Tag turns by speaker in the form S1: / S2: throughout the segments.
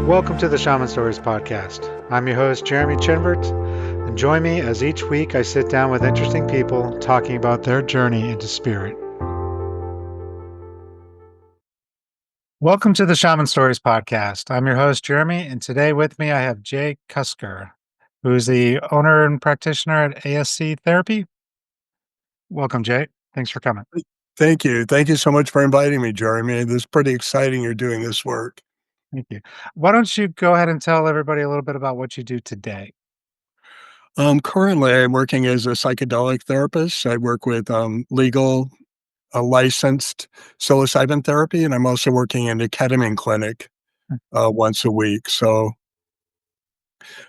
S1: Welcome to the Shaman Stories podcast. I'm your host, Jeremy Chinvert, and join me as each week I sit down with interesting people talking about their journey into spirit. Welcome to the Shaman Stories podcast. I'm your host, Jeremy, and today with me I have Jay Cusker, who's the owner and practitioner at ASC Therapy. Welcome, Jay. Thanks for coming.
S2: Thank you. Thank you so much for inviting me, Jeremy. This is pretty exciting you're doing this work.
S1: Thank you. Why don't you go ahead and tell everybody a little bit about what you do today?
S2: Currently, I'm working as a psychedelic therapist. I work with legal, licensed psilocybin therapy, and I'm also working in a ketamine clinic once a week. So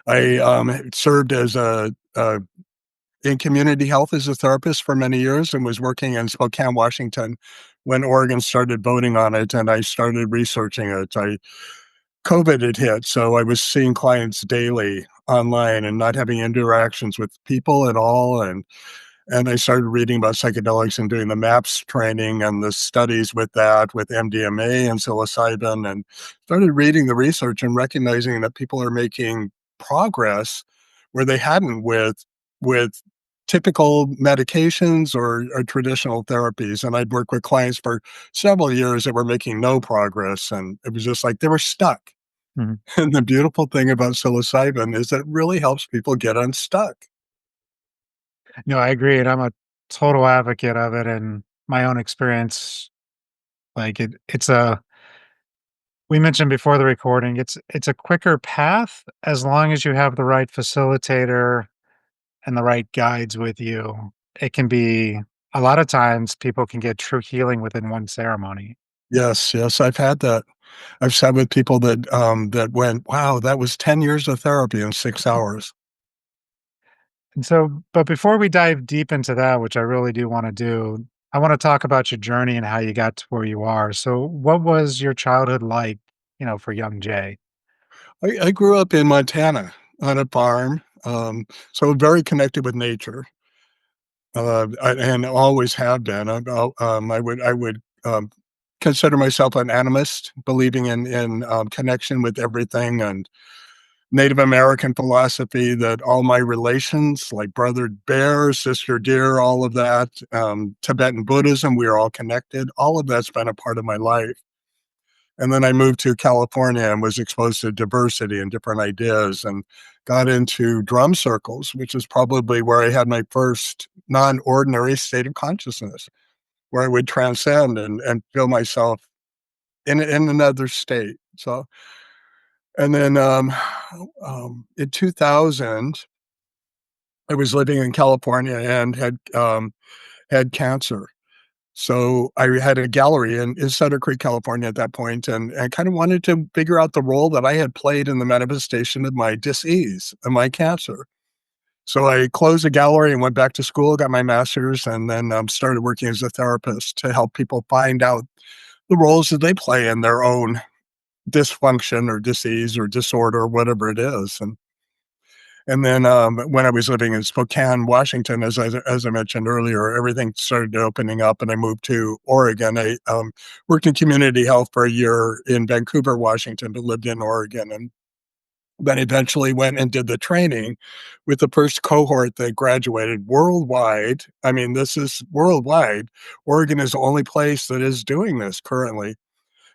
S2: I served as in community health as a therapist for many years and was working in Spokane, Washington when Oregon started voting on it, and I started researching it. COVID had hit, so I was seeing clients daily online and not having interactions with people at all, and I started reading about psychedelics and doing the MAPS training and the studies with that, with MDMA and psilocybin, and started reading the research and recognizing that people are making progress where they hadn't with typical medications or traditional therapies. And I'd worked with clients for several years that were making no progress, and it was just like they were stuck.
S1: Mhm.
S2: And the beautiful thing about psilocybin is that it really helps people get unstuck.
S1: No, I agree, and I'm a total advocate of it. And my own experience, it's a we mentioned before the recording, it's a quicker path as long as you have the right facilitator and the right guides with you. It can be a lot of times people can get true healing within one ceremony.
S2: Yes, yes, I've had that. I've sat with people that went, "Wow, that was 10 years of therapy in 6 hours."
S1: And so, but before we dive deep into that, which I really do want to do, I want to talk about your journey and how you got to where you are. So, what was your childhood like, for young Jay?
S2: I grew up in Montana on a farm, so very connected with nature, and always have been. I would consider myself an animist, believing in connection with everything and Native American philosophy that all my relations, like brother bear, sister deer, all of that, Tibetan Buddhism, we are all connected. All of that's been a part of my life. And then I moved to California and was exposed to diversity and different ideas and got into drum circles, which is probably where I had my first non-ordinary state of consciousness, where I would transcend and feel myself in another state. So, and then in 2000, I was living in California and had cancer. So I had a gallery in Sutter Creek, California at that point, and I kind of wanted to figure out the role that I had played in the manifestation of my disease and my cancer. So I closed the gallery and went back to school, got my master's, and then started working as a therapist to help people find out the roles that they play in their own dysfunction or disease or disorder or whatever it is. And then, when I was living in Spokane, Washington, as I mentioned earlier, everything started opening up, and I moved to Oregon. I, worked in community health for a year in Vancouver, Washington, but lived in Oregon, and then eventually went and did the training with the first cohort that graduated worldwide. I mean, this is worldwide. Oregon is the only place that is doing this currently.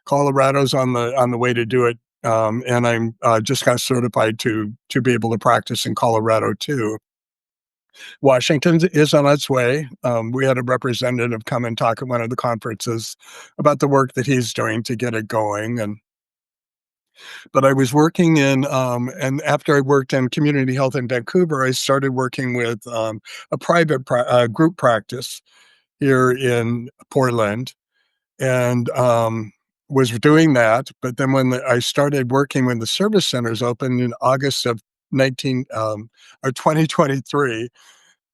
S2: Colorado's on the way to do it, and I'm just got certified to be able to practice in Colorado too. Washington is on its way. We had a representative come and talk at one of the conferences about the work that he's doing to get it going. And but I was working in, and after I worked in community health in Vancouver, I started working with a group practice here in Portland and was doing that. But then I started working when the service centers opened in August of 19 or 2023,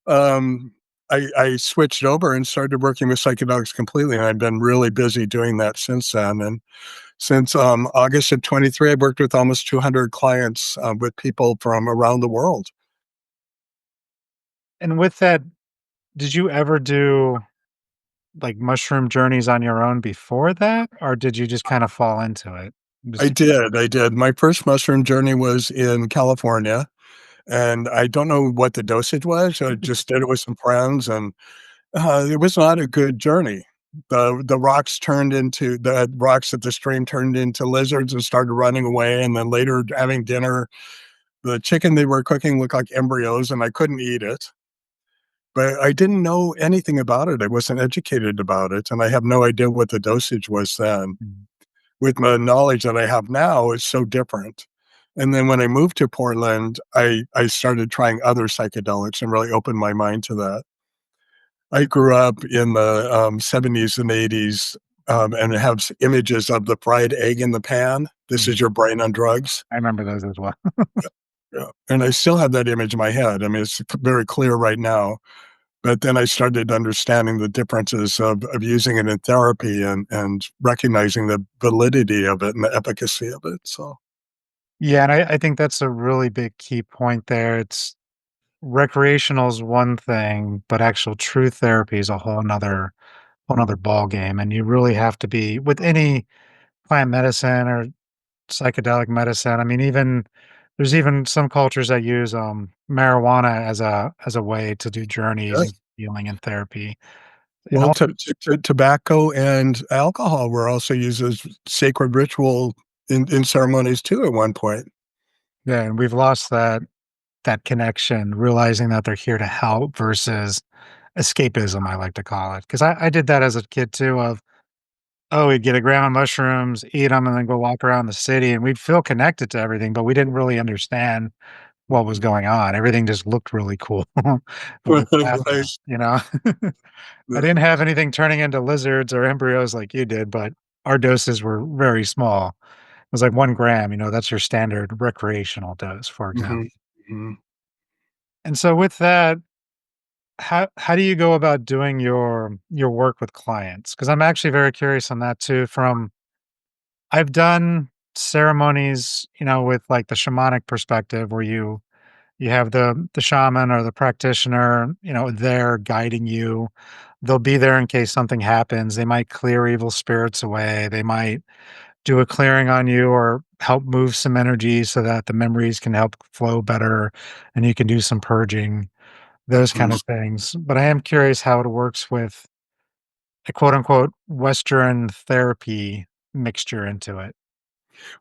S2: I switched over and started working with psychedelics completely, and I've been really busy doing that since then. And since August of 23, I've worked with almost 200 clients with people from around the world.
S1: And with that, did you ever do like mushroom journeys on your own before that, or did you just kind of fall into it? Just
S2: I did. My first mushroom journey was in California, and I don't know what the dosage was. I just did it with some friends, and it was not a good journey. The rocks at the stream turned into lizards and started running away, and then later having dinner, the chicken they were cooking looked like embryos, and I couldn't eat it. But I didn't know anything about it. I wasn't educated about it, and I have no idea what the dosage was then.
S1: mm.
S2: With the knowledge that I have now, it's so different. And then when I moved to Portland, I started trying other psychedelics and really opened my mind to that. I grew up in the, '70s and '80s, and have images of the fried egg in the pan. This
S1: Mhm.
S2: is your brain on drugs.
S1: I remember those as well.
S2: Yeah, and I still have that image in my head. I mean, it's very clear right now. But then I started understanding the differences of using it in therapy and recognizing the validity of it and the efficacy of it, so
S1: Yeah, and I think that's a really big key point there. It's recreational is one thing, but actual true therapy is a whole nother ball game. And you really have to be with any plant medicine or psychedelic medicine. I mean, even there's even some cultures that use marijuana as a way to do journeys
S2: yeah.
S1: of healing and therapy. And
S2: Well,
S1: all
S2: tobacco and alcohol were also used as sacred ritual in ceremonies too at one point.
S1: yeah, and we've lost that connection, realizing that they're here to help versus escapism, I like to call it. Because I did that as a kid too of, oh, we'd get a gram of mushrooms, eat them, and then go walk around the city, and we'd feel connected to everything, but we didn't really understand what was going on. Everything just looked really cool. But with
S2: Right.
S1: plants, you know? I
S2: The
S1: didn't have anything turning into lizards or embryos like you did, but our doses were very small. It was like 1 gram, that's your standard recreational dose, for example.
S2: Mhm, mhm.
S1: And so with that, how do you go about doing your work with clients? Because 'Cause I'm actually very curious on that too from I've done ceremonies, with, like, the shamanic perspective where you have the shaman or the practitioner, there guiding you. They'll be there in case something happens. They might clear evil spirits away. They might do a clearing on you or help move some energy so that the memories can help flow better and you can do some purging, those kind
S2: Mhm.
S1: of things. But I am curious how it works with a quote unquote Western therapy mixture into it.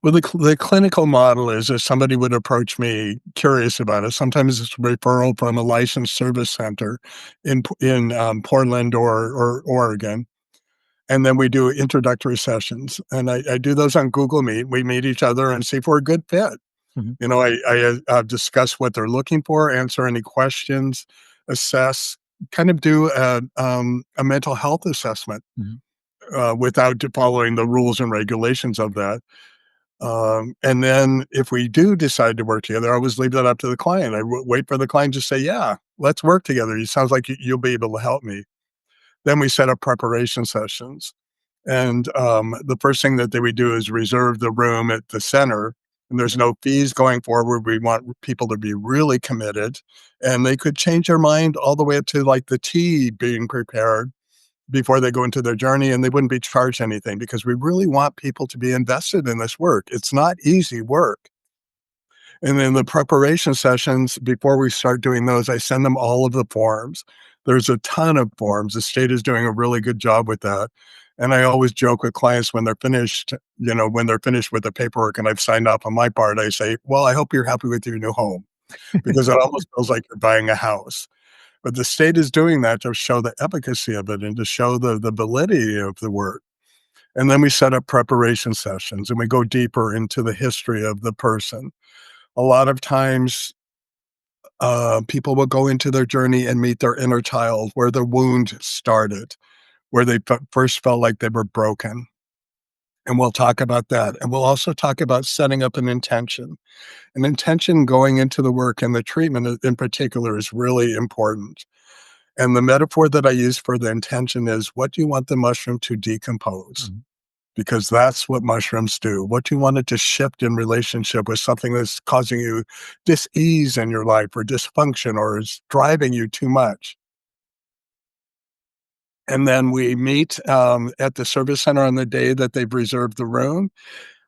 S2: Well, the clinical model is if somebody would approach me curious about it, sometimes it's a referral from a licensed service center in Portland or Oregon, and then we do introductory sessions, and I do those on Google Meet. We meet each other and see if we're a good fit.
S1: Mhm,
S2: I discuss what they're looking for, answer any questions, assess, kind of do a mental health assessment,
S1: mhm,
S2: without following the rules and regulations of that. And then if we do decide to work together, I always leave that up to the client. Wait for the client to say, "Yeah, let's work together. It sounds like you'll be able to help me." Then we set up preparation sessions. And the first thing that they would do is reserve the room at the center. And there's no fees going forward. We want people to be really committed. And they could change their mind all the way up to like the tea being prepared before they go into their journey, and they wouldn't be charged anything because we really want people to be invested in this work. It's not easy work. And then the preparation sessions, before we start doing those, I send them all of the forms. There's a ton of forms. The state is doing a really good job with that. And I always joke with clients when they're finished, when they're finished with the paperwork and I've signed off on my part, I say, well, I hope you're happy with your new home because it almost feels like you're buying a house. But the state is doing that to show the efficacy of it and to show the validity of the work. And then we set up preparation sessions and we go deeper into the history of the person. A lot of times, people will go into their journey and meet their inner child where the wound started, where they first felt like they were broken. And we'll talk about that. And we'll also talk about setting up an intention. An intention going into the work and the treatment in particular is really important. And the metaphor that I use for the intention is what do you want the mushroom to decompose?
S1: mhm.
S2: Because that's what mushrooms do. What do you want it to shift in relationship with something that's causing you dis-ease in your life or dysfunction or is driving you too much? And then we meet at the service center on the day that they've reserved the room.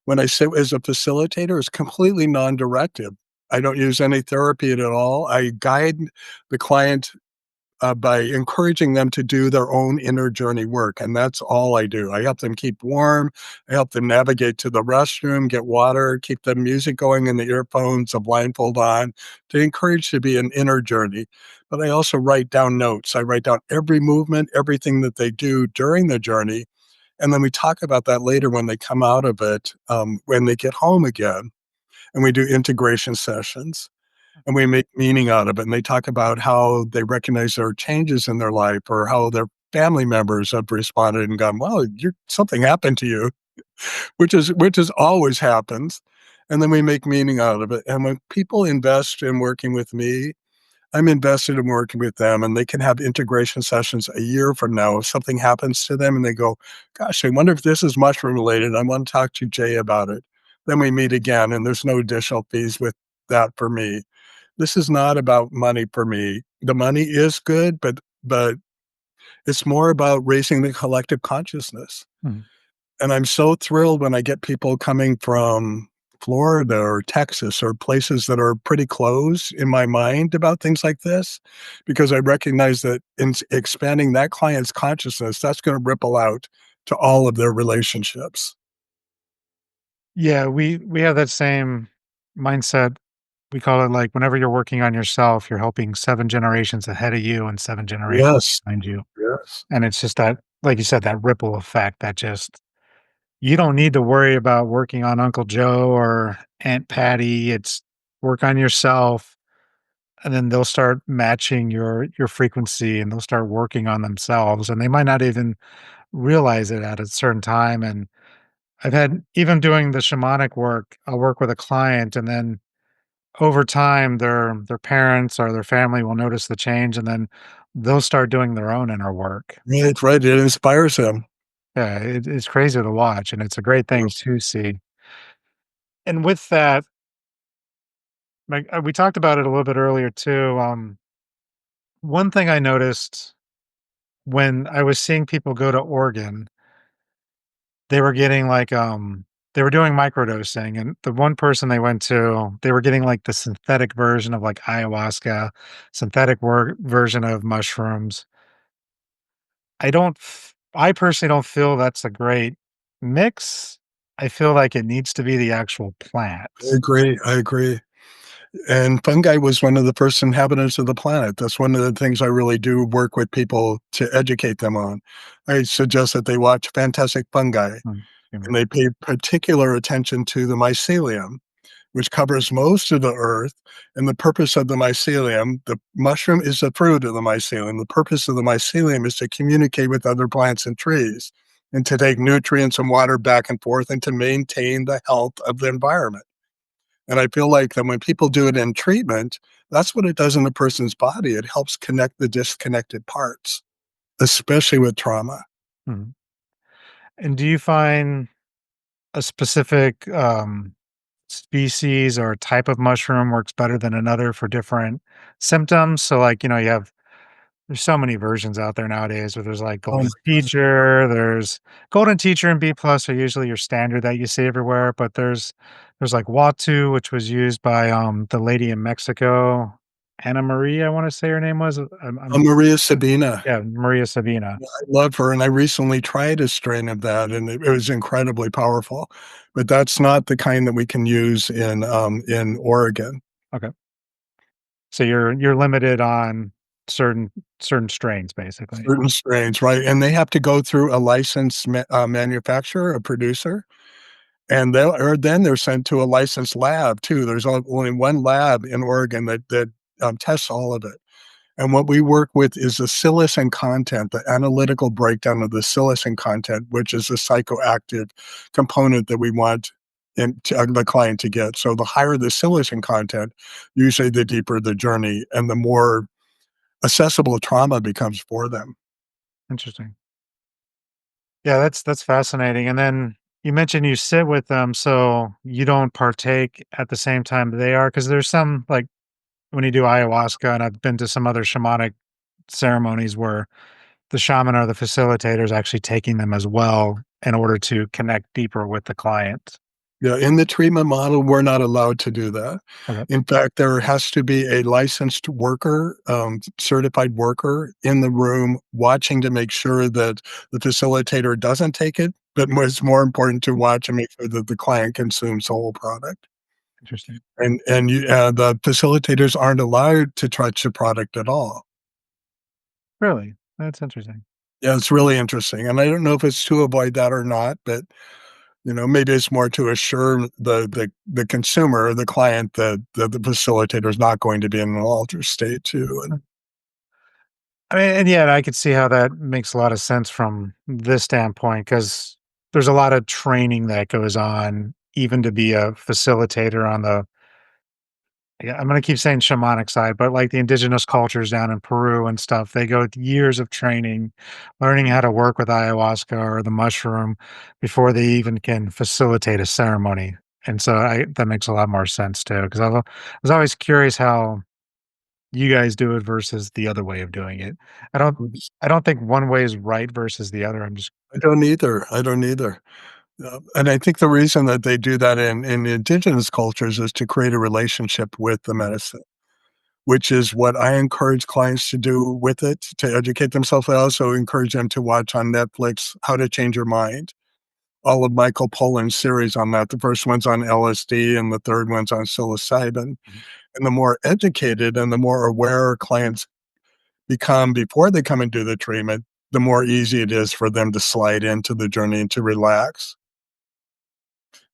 S2: when I sit as a facilitator, it's completely non-directive. I don't use any therapy at all. I guide the client by encouraging them to do their own inner journey work. And that's all I do. I help them keep warm. I help them navigate to the restroom, get water, keep the music going in the earphones, a blindfold on, to encourage to be an inner journey. But I also write down notes. I write down every movement, everything that they do during the journey. And then we talk about that later when they come out of it, when they get home again. And we do integration sessions and we make meaning out of it. And they talk about how they recognize there are changes in their life or how their family members have responded and gone, well, something happened to you, which is always happens. And then we make meaning out of it. And when people invest in working with me, I'm invested in working with them, and they can have integration sessions a year from now. If something happens to them and they go, gosh, I wonder if this is mushroom related. I want to talk to Jay about it. Then we meet again, and there's no additional fees with that for me. This is not about money for me. The money is good, but it's more about raising the collective consciousness.
S1: Mhm.
S2: And I'm so thrilled when I get people coming from Florida or Texas or places that are pretty close in my mind about things like this, because I recognize that in expanding that client's consciousness, that's going to ripple out to all of their relationships.
S1: Yeah, we have that same mindset. We call it like whenever you're working on yourself, you're helping 7 generations ahead of you and 7 generations
S2: Yes.
S1: behind you.
S2: Yes.
S1: And it's just that, like you said, that ripple effect that just you don't need to worry about working on Uncle Joe or Aunt Patty. It's work on yourself, and then they'll start matching your frequency and they'll start working on themselves. And they might not even realize it at a certain time. And I've had even doing the shamanic work, I'll work with a client and then over time their parents or their family will notice the change and then they'll start doing their own inner work.
S2: Right, right. It inspires them.
S1: Yeah, it's crazy to watch and it's a great thing to see. And with that, like we talked about it a little bit earlier too. One thing I noticed when I was seeing people go to Oregon, they were getting like they were doing microdosing and the one person they went to, they were getting like the synthetic version of like ayahuasca, version of mushrooms. I personally don't feel that's a great mix. I feel like it needs to be the actual plant.
S2: I agree. I agree. And fungi was one of the first inhabitants of the planet. That's one of the things I really do work with people to educate them on. I suggest that they watch Fantastic Fungi
S1: Mm,
S2: and
S1: mhm,
S2: they pay particular attention to the mycelium, which covers most of the earth. And the purpose of the mycelium, the mushroom is the fruit of the mycelium. The purpose of the mycelium is to communicate with other plants and trees and to take nutrients and water back and forth and to maintain the health of the environment. And I feel like that when people do it in treatment, that's what it does in a person's body. It helps connect the disconnected parts, especially with trauma.
S1: mhm. And do you find a specific species or type of mushroom works better than another for different symptoms? So, like, you have there's so many versions out there nowadays where there's like
S2: Oh my
S1: golden
S2: gosh.
S1: teacher, there's golden teacher and B plus are usually your standard that you see everywhere, but there's like Watu, which was used by the lady in Mexico, Anna Marie, I want to say her name was. I'm
S2: Maria Sabina.
S1: yeah, Maria Sabina.
S2: I love her, and I recently tried a strain of that, and it was incredibly powerful. But that's not the kind that we can use in Oregon.
S1: Okay. So you're limited on certain certain strains basically.
S2: Certain strains, right? And they have to go through a licensed manufacturer, a producer, and then they're sent to a licensed lab too. There's only one lab in Oregon that tests all of it. And what we work with is the psilocin content, the analytical breakdown of the psilocin content, which is the psychoactive component that we want the client to get. So the higher the psilocin content, usually the deeper the journey and the more accessible trauma becomes for them.
S1: Interesting. Yeah, that's fascinating. And then you mentioned you sit with them, so you don't partake at the same time they are, because there's some like when you do ayahuasca, and I've been to some other shamanic ceremonies where the shaman or the facilitator is actually taking them as well in order to connect deeper with the client.
S2: Yeah, in the treatment model, we're not allowed to do that.
S1: Okay,
S2: In fact, there has to be a licensed worker, certified worker in the room watching to make sure that the facilitator doesn't take it, but it's more important to watch and make sure that the client consumes the whole product.
S1: interesting.
S2: The facilitators aren't allowed to touch the product at all.
S1: Really? That's interesting.
S2: Yeah, it's really interesting, and I don't know if it's to avoid that or not, but, maybe it's more to assure the consumer or the client that the facilitator is not going to be in an altered state too, and
S1: I mean, and yet I could see how that makes a lot of sense from this standpoint because there's a lot of training that goes on even to be a facilitator on the yeah, I'm gonna keep saying shamanic side, but like the indigenous cultures down in Peru and stuff, they go th years of training, learning how to work with ayahuasca or the mushroom before they even can facilitate a ceremony, and so I that makes a lot more sense too, 'cause I was always curious how you guys do it versus the other way of doing it. I don't I don't think one way is right versus the other, I'm just
S2: I don't either. And I think the reason that they do that in indigenous cultures is to create a relationship with the
S1: Mhm,
S2: medicine, which is what I encourage clients to do with it, to educate themselves. I also encourage them to watch on Netflix How to Change Your Mind, all of Michael Pollan's series on that. The first one's on LSD and the third one's on psilocybin.
S1: mhm,
S2: And the more educated and the more aware clients become before they come and do the treatment, the more easy it is for them to slide into the journey and to relax.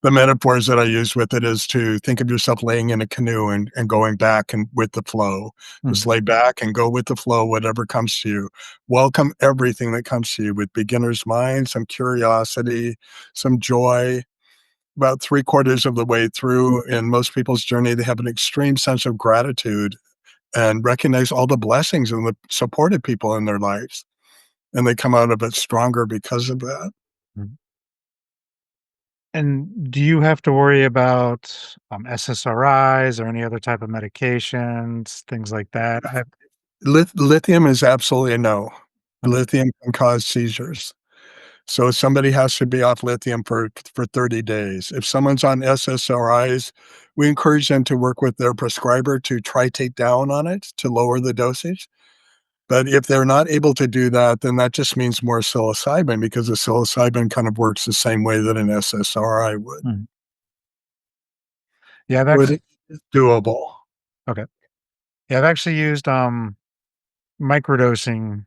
S2: The metaphors that I use with it is to think of yourself laying in a canoe and going back and with the flow. Just
S1: mhm,
S2: lay back and go with the flow, whatever comes to you. Welcome everything that comes to you with beginner's mind, some curiosity, some joy. About three-quarters of the way through in most people's journey, they have an extreme sense of gratitude and recognize all the blessings and the supportive people in their lives. And they come out of it stronger because of that.
S1: mhm. And do you have to worry about, SSRIs or any other type of medications, things like that? I
S2: Lithium is absolutely a no.
S1: okay,
S2: Lithium can cause seizures. So somebody has to be off lithium for 30 days. If someone's on SSRIs, we encourage them to work with their prescriber to titrate down on it to lower the dosage. But if they're not able to do that, then that just means more psilocybin because the psilocybin kind of works the same way that an SSRI would.
S1: mhm. Yeah, I've
S2: So it
S1: actually
S2: is doable.
S1: okay. Yeah, I've actually used, microdosing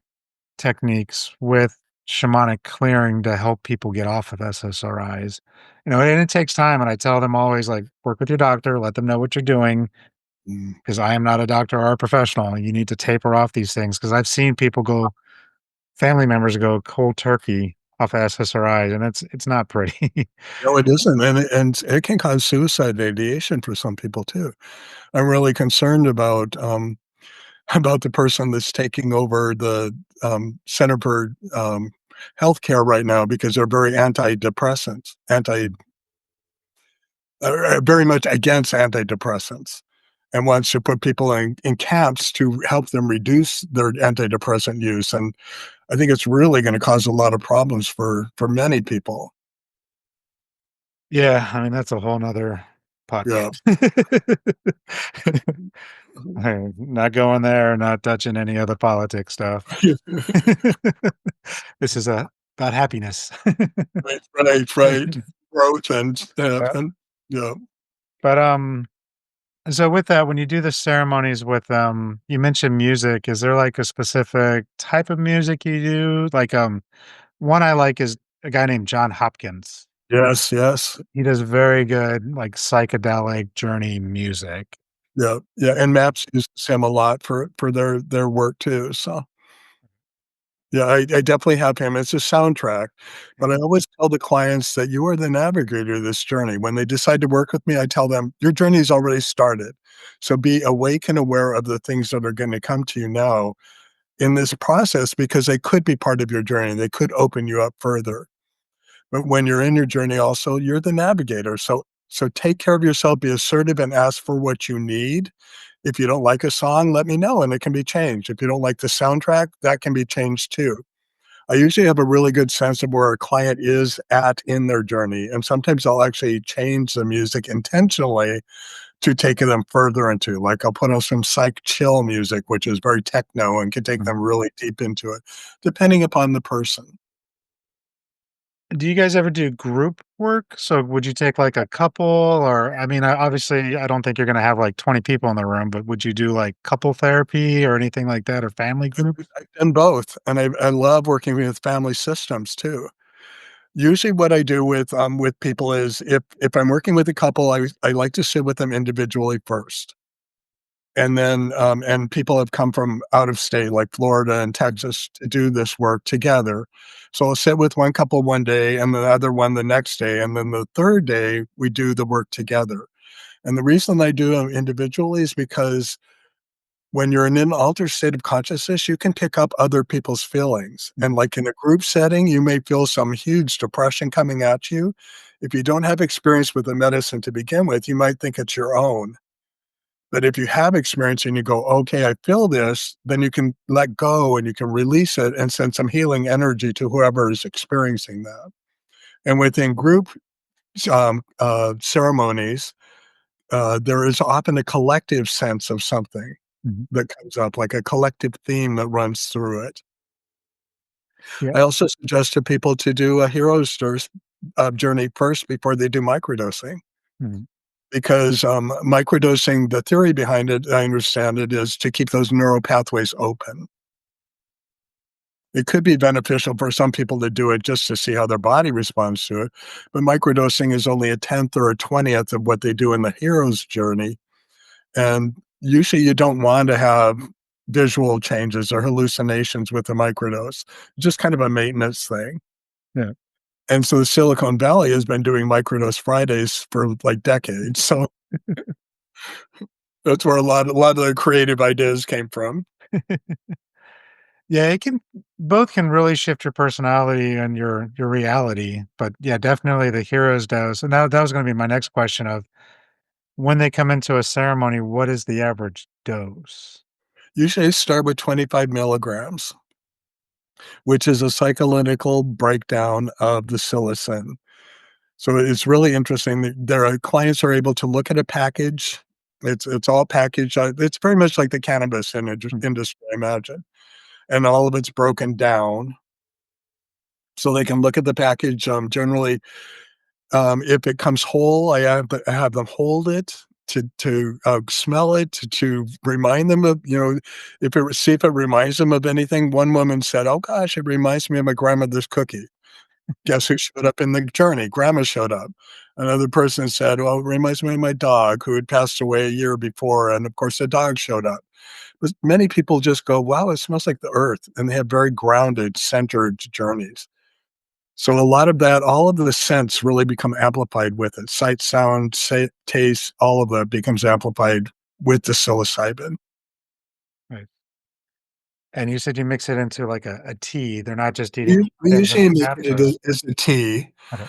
S1: techniques with shamanic clearing to help people get off of SSRIs. And it takes time, and I tell them always, like, "Work with your doctor, let them know what you're doing,
S2: Mm.
S1: because I am not a doctor or a professional. You need to taper off these things. Because 'cause I've seen people go family members go cold turkey off of SSRIs, and it's not pretty.
S2: No, it isn't, and it can cause suicide ideation for some people too. I'm really concerned about, about the person that's taking over the, Center for, Healthcare right now because they're very antidepressants, very much against antidepressants and wants to put people in camps to help them reduce their antidepressant use, and I think it's really gonna cause a lot of problems for many people.
S1: Yeah, I mean, that's a whole nother
S2: Yeah.
S1: podcast. Not going there, not touching any other politics stuff. This is, about happiness.
S2: Right, right, right. Growth
S1: Yeah.
S2: and yeah.
S1: But, so with that, when you do the ceremonies with you mentioned music. Is there like a specific type of music you do? Like, one I like is a guy named John Hopkins.
S2: Yes, yes.
S1: He does very good, like, psychedelic journey music.
S2: Yeah, yeah, and Maps uses him a lot for their work too, so, yeah, I definitely have him. It's a soundtrack, but I always tell the clients that you are the navigator of this journey. When they decide to work with me, I tell them, "Your journey's already started, so be awake and aware of the things that are gonna come to you now in this process because they could be part of your journey. They could open you up further." But when you're in your journey also, you're the navigator. So take care of yourself, be assertive and ask for what you need. If you don't like a song, let me know and it can be changed. If you don't like the soundtrack, that can be changed too. I usually have a really good sense of where a client is at in their journey, and sometimes I'll actually change the music intentionally to take them further into, like, I'll put on some psych chill music, which is very techno and can take
S1: Mhm.
S2: them really deep into it, depending upon the person.
S1: Do you guys ever do group work? So would you take like a couple or I mean, obviously I don't think you're going to have like 20 people in the room, but would you do like couple therapy or anything like that or family groups?
S2: I've done both, and I love working with family systems too. Usually what I do with people is if I'm working with a couple, I like to sit with them individually first. And then, and people have come from out of state, like Florida and Texas, to do this work together. So I'll sit with one couple one day and the other one the next day. And then the third day, we do the work together. And the reason I do them individually is because when you're in an altered state of consciousness, you can pick up other people's feelings. And like in a group setting, you may feel some huge depression coming at you. If you don't have experience with the medicine to begin with, you might think it's your own. But if you have experience and you go, okay, I feel this, then you can let go and you can release it and send some healing energy to whoever is experiencing that. And within group ceremonies, there is often a collective sense of something
S1: Mhm.
S2: that comes up, like a collective theme that runs through it.
S1: Yeah.
S2: I also suggest to people to do a journey first before they do microdosing.
S1: Mhm.
S2: Because, microdosing, the theory behind it, I understand it, is to keep those neural pathways open. It could be beneficial for some people to do it just to see how their body responds to it, but microdosing is only a 10th or a 20th of what they do in the hero's journey, and usually you don't want to have visual changes or hallucinations with a microdose, just kind of a maintenance thing,
S1: Yeah.
S2: and so Silicon Valley has been doing microdose Fridays for, like, decades, so that's where a lot of the creative ideas came from.
S1: Yeah, it can both can really shift your personality and your reality. But yeah, definitely the heroes dose. And that was going to be my next question of when they come into a ceremony, what is the average dose?
S2: Usually start with 25 milligrams, which is a psychoanalytical breakdown of the psilocin. So it's really interesting that there are clients are able to look at a package. It's all packaged. It's very much like the cannabis
S1: Mm.
S2: industry, I imagine, and all of it's broken down so they can look at the package. Generally, if it comes whole, I have them hold it to smell it, to remind them of, if it see if it reminds them of anything. One woman said, "Oh gosh, it reminds me of my grandmother's cookie." Guess who showed up in the journey? Grandma showed up. Another person said, "Well, it reminds me of my dog who had passed away a year before," and of course, the dog showed up. But many people just go, "Wow, it smells like the earth," and they have very grounded, centered journeys. So a lot of that, all of the scents really become amplified with it. Sight, sound, taste, all of that becomes amplified with the psilocybin.
S1: Right. And you said you mix it into like a tea. They're not just eating
S2: We
S1: things in
S2: usually
S1: the
S2: make
S1: caps
S2: it
S1: or
S2: as a tea,
S1: okay.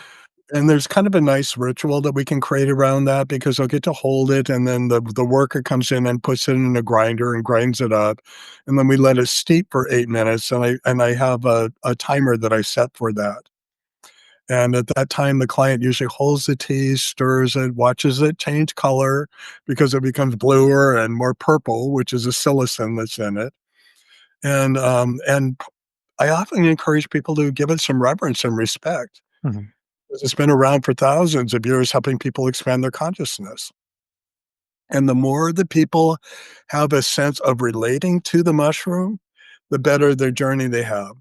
S2: and there's kind of a nice ritual that we can create around that because they'll get to hold it, and then the worker comes in and puts it in a grinder and grinds it up, and then we let it steep for 8 minutes, and I have a timer that I set for that. And at that time, the client usually holds the tea, stirs it, watches it change color because it becomes bluer and more purple, which is a psilocin that's in it. And I often encourage people to give it some reverence and respect
S1: Mhm.
S2: 'cause it's been around for thousands of years, helping people expand their consciousness. And the more the people have a sense of relating to the mushroom, the better their journey they have.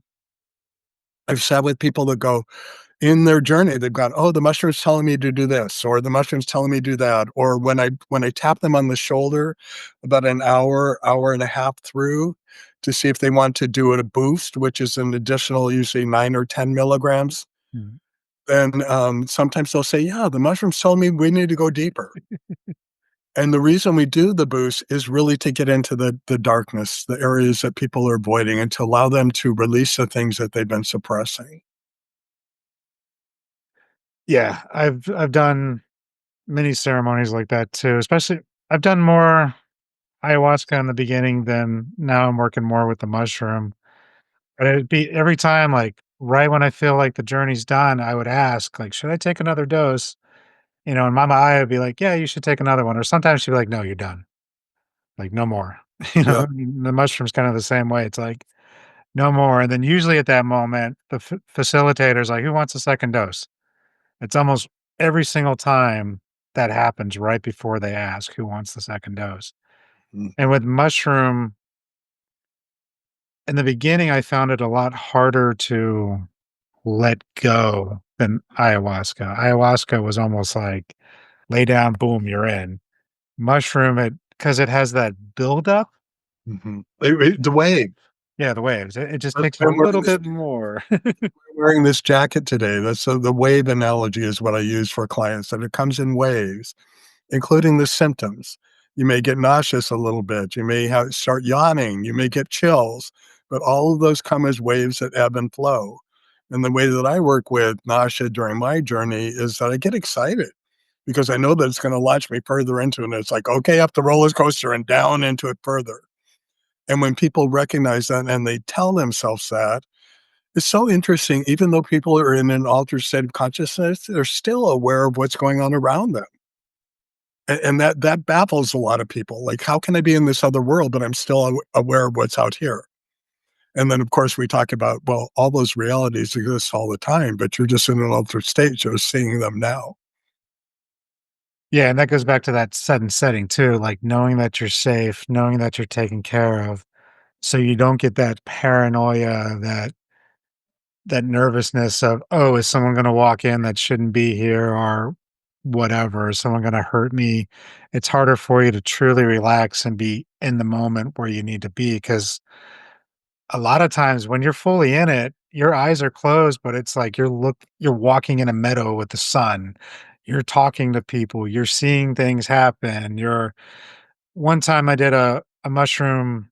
S2: I've sat with people that go, in their journey, they've gone, "Oh, the mushroom's telling me to do this," or "The mushroom's telling me to do that," or when I tap them on the shoulder about an hour, hour and a half through to see if they want to do it a boost, which is an additional usually 9 or 10 milligrams,
S1: Mhm.
S2: then, sometimes they'll say, "Yeah, the mushroom's telling me we need to go deeper." And the reason we do the boost is really to get into the darkness, the areas that people are avoiding, and to allow them to release the things that they've been suppressing.
S1: Yeah, I've done many ceremonies like that too. Especially I've done more ayahuasca in the beginning than now I'm working more with the mushroom. But it'd be every time, like, right when I feel like the journey's done, I would ask, like, "Should I take another dose?" And Mama Aya would be like, "Yeah, you should take another one," or sometimes she'd be like, "No, you're done. Like, no more."
S2: Yeah.
S1: The mushroom's kind of the same way. It's like, "No more," and then usually at that moment, the facilitator's like, "Who wants a second dose?" It's almost every single time that happens right before they ask who wants the second dose. And
S2: Mhm.
S1: with mushroom, in the beginning, I found it a lot harder to let go than ayahuasca. Ayahuasca was almost like lay down, boom, you're in. Mushroom, because it has that buildup.
S2: Mhm. The wave.
S1: Yeah, the waves. It just
S2: I'm
S1: takes a
S2: I'm wearing
S1: little
S2: this
S1: bit more.
S2: wearing this jacket today. That's the wave analogy is what I use for clients, and it comes in waves, including the symptoms. You may get nauseous a little bit. You may start yawning. You may get chills, but all of those come as waves that ebb and flow. And the way that I work with nausea during my journey is that I get excited because I know that it's going to launch me further into it. And it's like, okay, up the roller coaster and down into it further. And when people recognize that and they tell themselves that, it's so interesting. Even though people are in an altered state of consciousness, they're still aware of what's going on around them. And that baffles a lot of people. Like, how can I be in this other world, but I'm still aware of what's out here? And then, of course, we talk about, well, all those realities exist all the time, but you're just in an altered state. You're seeing them now.
S1: Yeah, and that goes back to that set and setting too, like knowing that you're safe, knowing that you're taken care of, so you don't get that paranoia, that nervousness of, "Oh, is someone gonna walk in that shouldn't be here or whatever? Is someone gonna hurt me?" It's harder for you to truly relax and be in the moment where you need to be, because a lot of times when you're fully in it, your eyes are closed, but it's like you're walking in a meadow with the sun. You're talking to people, you're seeing things happen. You're One time I did a mushroom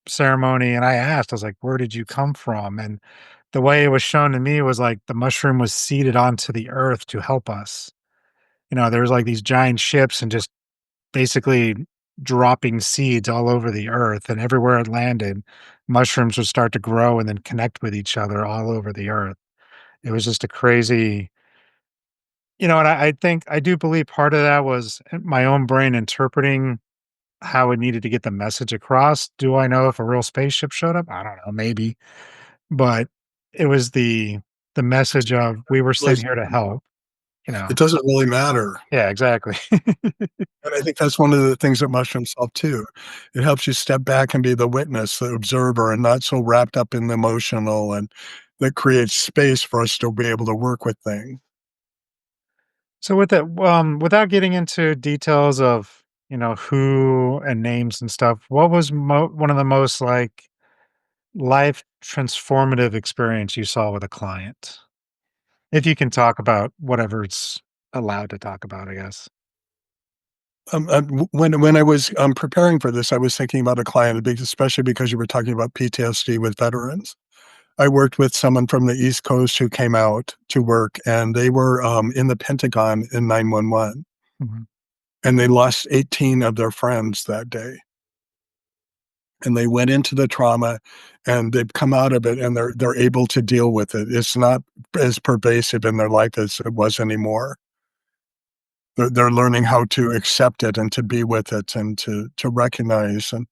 S1: ceremony and I asked, I was like, "Where did you come from?" And the way it was shown to me was like the mushroom was seeded onto the earth to help us. There was like these giant ships and just basically dropping seeds all over the earth, and everywhere it landed, mushrooms would start to grow and then connect with each other all over the earth. It was just a crazy, and I think I do believe part of that was my own brain interpreting how it needed to get the message across. Do I know if a real spaceship showed up? I don't know, maybe. But it was the message of we were sent here to help, you know.
S2: It doesn't really matter.
S1: Yeah, exactly.
S2: And I think that's one of the things that mushrooms help too. It helps you step back and be the witness, the observer, and not so wrapped up in the emotional, and that creates space for us to be able to work with things.
S1: So with that, without getting into details of, who and names and stuff, what was one of the most like life transformative experience you saw with a client? If you can talk about whatever it's allowed to talk about, I guess.
S2: When I was preparing for this, I was thinking about a client, especially because you were talking about PTSD with veterans. I worked with someone from the East Coast who came out to work, and they were in the Pentagon in 911,
S1: Mhm.
S2: and they lost 18 of their friends that day. And they went into the trauma, and they've come out of it, and they're able to deal with it. It's not as pervasive in their life as it was anymore. They're learning how to accept it and to be with it and to recognize. And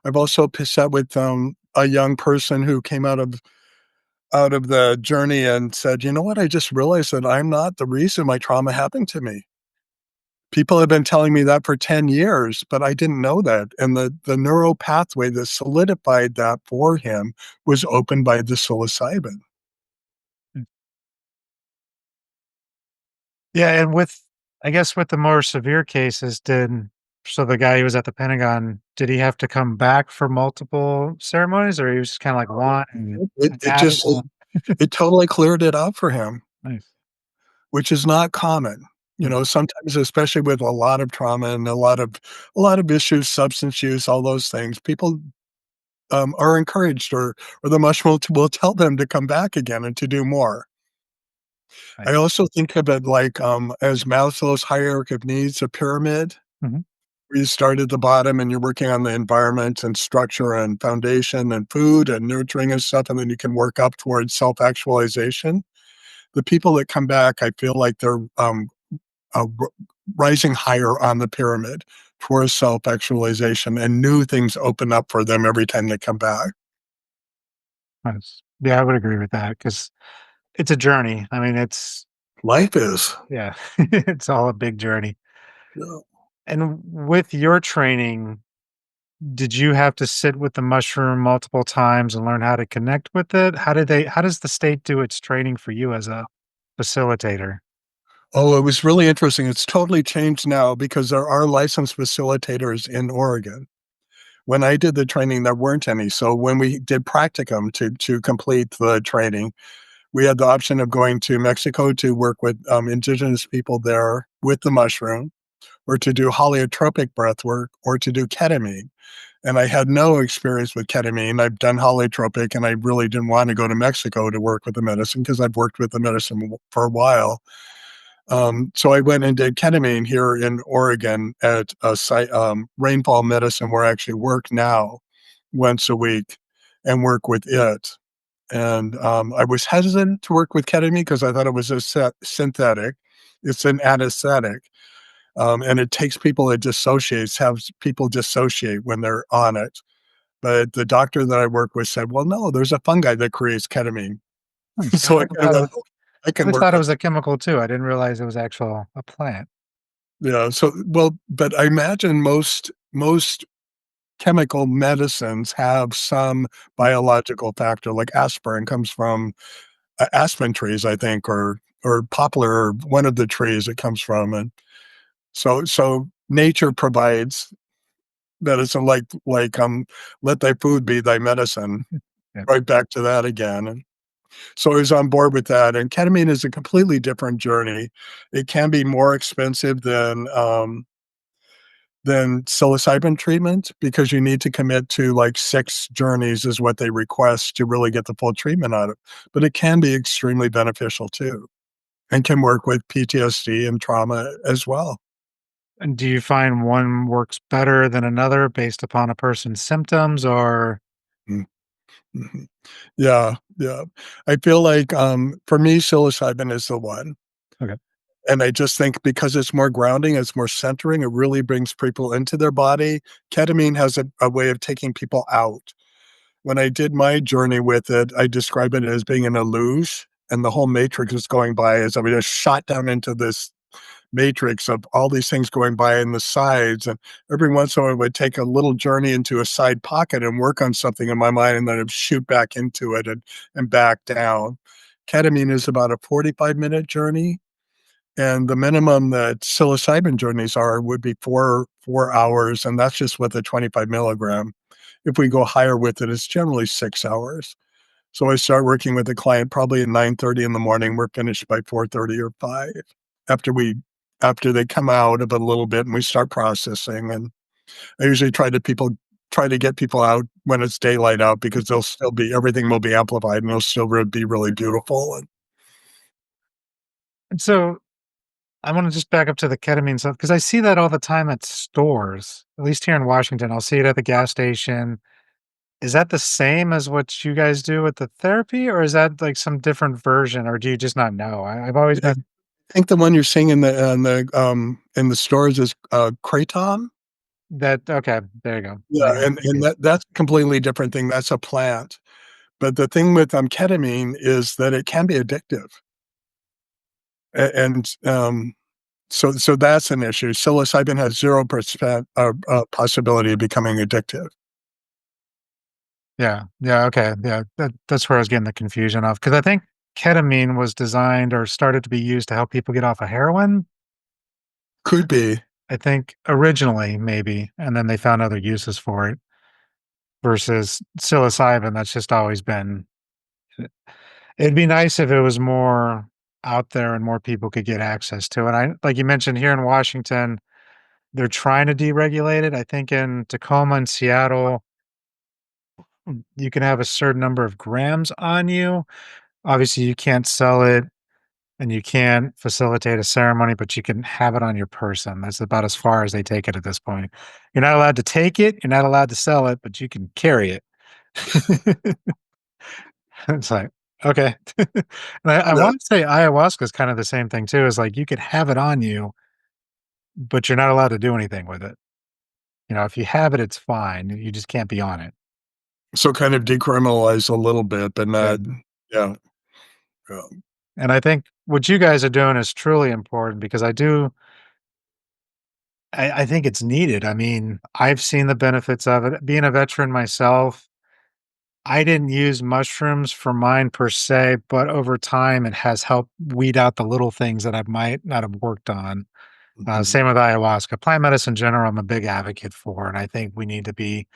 S2: I've also sat with a young person who came out of the journey and said, "You know what? I just realized that I'm not the reason my trauma happened to me. People have been telling me that for 10 years, but I didn't know that." And the neural pathway that solidified that for him was opened by the psilocybin.
S1: Yeah, and I guess with the more severe cases, the guy who was at the Pentagon, did he have to come back for multiple ceremonies, or he was just kinda like one
S2: It
S1: and
S2: it
S1: had
S2: just
S1: one?
S2: it totally cleared it out for him,
S1: Nice.
S2: which is not common.
S1: Mm,
S2: Sometimes, especially with a lot of trauma and a lot of issues, substance use, all those things, people are encouraged, or the mushroom will tell them to come back again and to do more. I
S1: nice.
S2: also think of it like, as Maslow's hierarchy of needs, a pyramid,
S1: Mhm.
S2: You start at the bottom and you're working on the environment and structure and foundation and food and nurturing and stuff, and then you can work up towards self-actualization. The people that come back, I feel like they're, rising higher on the pyramid towards self-actualization, and new things open up for them every time they come back.
S1: Nice. Yeah, I would agree with that because it's a journey. I mean, it's
S2: Life is.
S1: yeah, it's all a big journey.
S2: Yeah.
S1: And with your training, did you have to sit with the mushroom multiple times and learn how to connect with it? How does the state do its training for you as a facilitator?
S2: Oh, it was really interesting. It's totally changed now because there are licensed facilitators in Oregon. When I did the training, there weren't any. So when we did practicum to complete the training, we had the option of going to Mexico to work with indigenous people there with the mushroom, or to do holotropic breath work, or to do ketamine. And I had no experience with ketamine. I've done holotropic, and I really didn't want to go to Mexico to work with the medicine because I've worked with the medicine for a while. So I went and did ketamine here in Oregon at a site, Rainfall Medicine, where I actually work now once a week and work with it. And I was hesitant to work with ketamine because I thought it was a synthetic. It's an anesthetic, and it takes people, it dissociates, has people dissociate when they're on it. But the doctor that I work with said, "Well, no, there's a fungi that creates ketamine."
S1: Hmm,
S2: So I kind of went, "Oh, I
S1: I
S2: can
S1: always
S2: work
S1: thought it
S2: on."
S1: was a chemical too. I didn't realize it was actual a plant.
S2: Yeah, so well, but I imagine most chemical medicines have some biological factor, like aspirin comes from aspen trees, I think, or poplar, or one of the trees it comes from, and so nature provides medicine, let thy food be thy medicine.
S1: Yeah.
S2: Right back to that again, and so I was on board with that, and ketamine is a completely different journey. It can be more expensive than psilocybin treatment because you need to commit to like 6 journeys is what they request to really get the full treatment out of it. But it can be extremely beneficial too, and can work with PTSD and trauma as well.
S1: And do you find one works better than another based upon a person's symptoms or
S2: Mm, mhm. Yeah, yeah. I feel like, for me, psilocybin is the one,
S1: okay.
S2: and I just think because it's more grounding, it's more centering, it really brings people into their body. Ketamine has a way of taking people out. When I did my journey with it, I describe it as being in a luge, and the whole matrix is going by as I was just shot down into this matrix of all these things going by in the sides, and every once in a while, I would take a little journey into a side pocket and work on something in my mind, and then I'd shoot back into it and back down. Ketamine is about a 45-minute journey, and the minimum that psilocybin journeys are would be 4 hours, and that's just with a 25 milligram. If we go higher with it, it's generally 6 hours. So I start working with the client probably at 9:30 in the morning. We're finished by 4:30 or 5 after we after they come out of a little bit and we start processing. And I usually try to get people out when it's daylight out because they'll still be everything will be amplified and it'll still be really beautiful. And
S1: And so I want to just back up to the ketamine stuff because I see that all the time at stores, at least here in Washington. I'll see it at the gas station. Is that the same as what you guys do with the therapy, or is that like some different version, or do you just not know? I've always
S2: I
S1: been
S2: think the one you're seeing in the stores is kratom.
S1: that okay. There you go.
S2: Yeah,
S1: Like,
S2: and that's a completely different thing. That's a plant. But the thing with ketamine is that it can be addictive. And so that's an issue. Psilocybin has 0% possibility of becoming addictive.
S1: yeah, yeah, okay, yeah. That's where I was getting the confusion of because I think ketamine was designed or started to be used to help people get off of heroin.
S2: Could be.
S1: I think originally, maybe, and then they found other uses for it versus psilocybin. That's just always been. It'd be nice if it was more out there and more people could get access to it. I like you mentioned here in Washington, they're trying to deregulate it. I think in Tacoma and Seattle, you can have a certain number of grams on you. Obviously, you can't sell it and you can't facilitate a ceremony, but you can have it on your person. That's about as far as they take it at this point. You're not allowed to take it, you're not allowed to sell it, but you can carry it. It's like, okay. And I
S2: Yeah.
S1: wanna say ayahuasca is kind of the same thing too, is like you could have it on you, but you're not allowed to do anything with it. You know, if you have it, it's fine. You just can't be on it.
S2: So kind of decriminalize a little bit, but
S1: Yeah.
S2: not yeah, yeah.
S1: And I think what you guys are doing is truly important because I think it's needed. I mean, I've seen the benefits of it. Being a veteran myself, I didn't use mushrooms for mine per se, but over time it has helped weed out the little things that I might not have worked on.
S2: Mhm.
S1: Same with ayahuasca. Plant medicine in general, I'm a big advocate for, and I think we need to be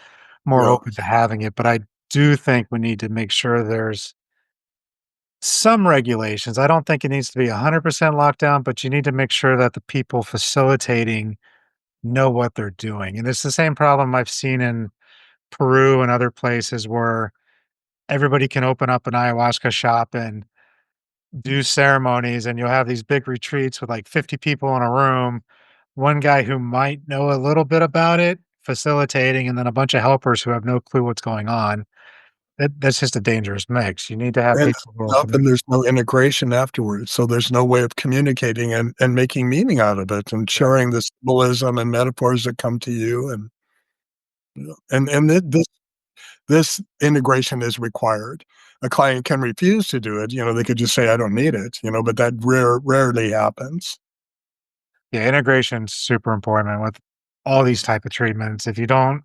S1: more
S2: Yeah,
S1: open to having it. But I do think we need to make sure there's some regulations. I don't think it needs to be 100% lockdown, but you need to make sure that the people facilitating know what they're doing. And it's the same problem I've seen in Peru and other places where everybody can open up an ayahuasca shop and do ceremonies, and you'll have these big retreats with like 50 people in a room. One guy who might know a little bit about it facilitating, and then a bunch of helpers who have no clue what's going on. That's just a dangerous mix. You need to have
S2: and
S1: people who are
S2: often there's no integration afterwards, so there's no way of communicating and making meaning out of it and
S1: yeah.
S2: sharing the symbolism and metaphors that come to you and yeah, and this integration is required. A client can refuse to do it, they could just say, "I don't need it," but that rarely happens.
S1: Yeah, integration's super important with all these type of treatments. If you don't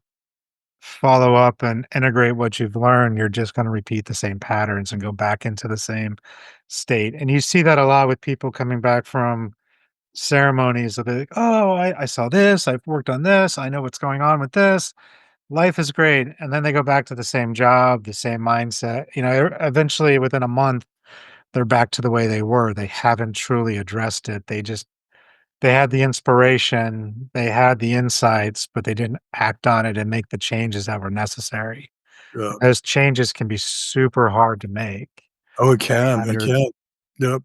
S1: follow up and integrate what you've learned, you're just going to repeat the same patterns and go back into the same state. And you see that a lot with people coming back from ceremonies of like, oh, I saw this, I've worked on this, I know what's going on with this. Life is great. And then they go back to the same job, the same mindset. You know, eventually within a month, they're back to the way they were. They haven't truly addressed it. They had the inspiration, they had the insights, but they didn't act on it and make the changes that were necessary.
S2: Yeah.
S1: And those changes can be super hard to make.
S2: Oh, it
S1: You
S2: can,
S1: have
S2: it
S1: your
S2: can. Yep.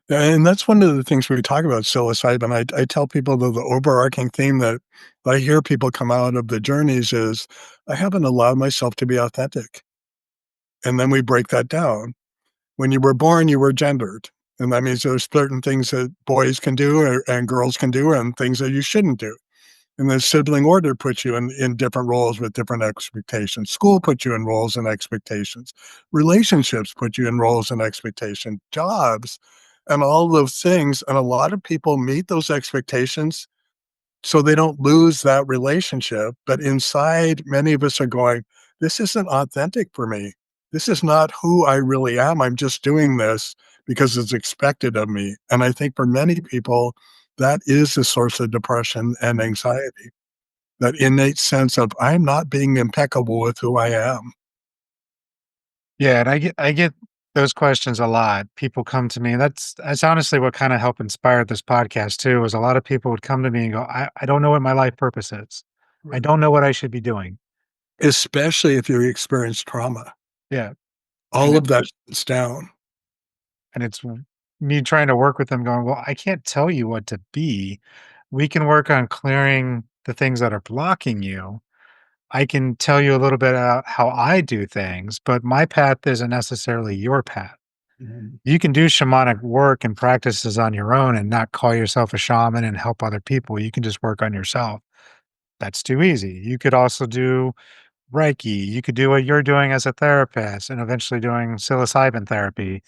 S2: And that's one of the things we talk about psilocybin. I tell people that the overarching theme that I hear people come out of the journeys is, "I haven't allowed myself to be authentic." And then we break that down. When you were born, you were gendered, and that means there's certain things that boys can do and girls can do and things that you shouldn't do. And the sibling order puts you in different roles with different expectations. School puts you in roles and expectations. Relationships put you in roles and expectations. Jobs and all those things. And a lot of people meet those expectations so they don't lose that relationship. But inside, many of us are going, this isn't authentic for me. This is not who I really am. I'm just doing this because it's expected of me. And I think for many people, that is a source of depression and anxiety, that innate sense of I'm not being impeccable with who I am.
S1: yeah, and I get those questions a lot. People come to me. That's honestly what kind of helped inspire this podcast too, is a lot of people would come to me and go, I don't know what my life purpose is. I
S2: Right.
S1: don't know what I should be doing.
S2: Especially if you experience trauma.
S1: Yeah.
S2: All
S1: And
S2: of that shuts down.
S1: it's me trying to work with them going, well, I can't tell you what to be. We can work on clearing the things that are blocking you. I can tell you a little bit about how I do things, but my path isn't necessarily your path.
S2: Mhm.
S1: You can do shamanic work and practices on your own and not call yourself a shaman and help other people. You can just work on yourself. That's too easy. You could also do Reiki. You could do what you're doing as a therapist and eventually doing psilocybin therapy.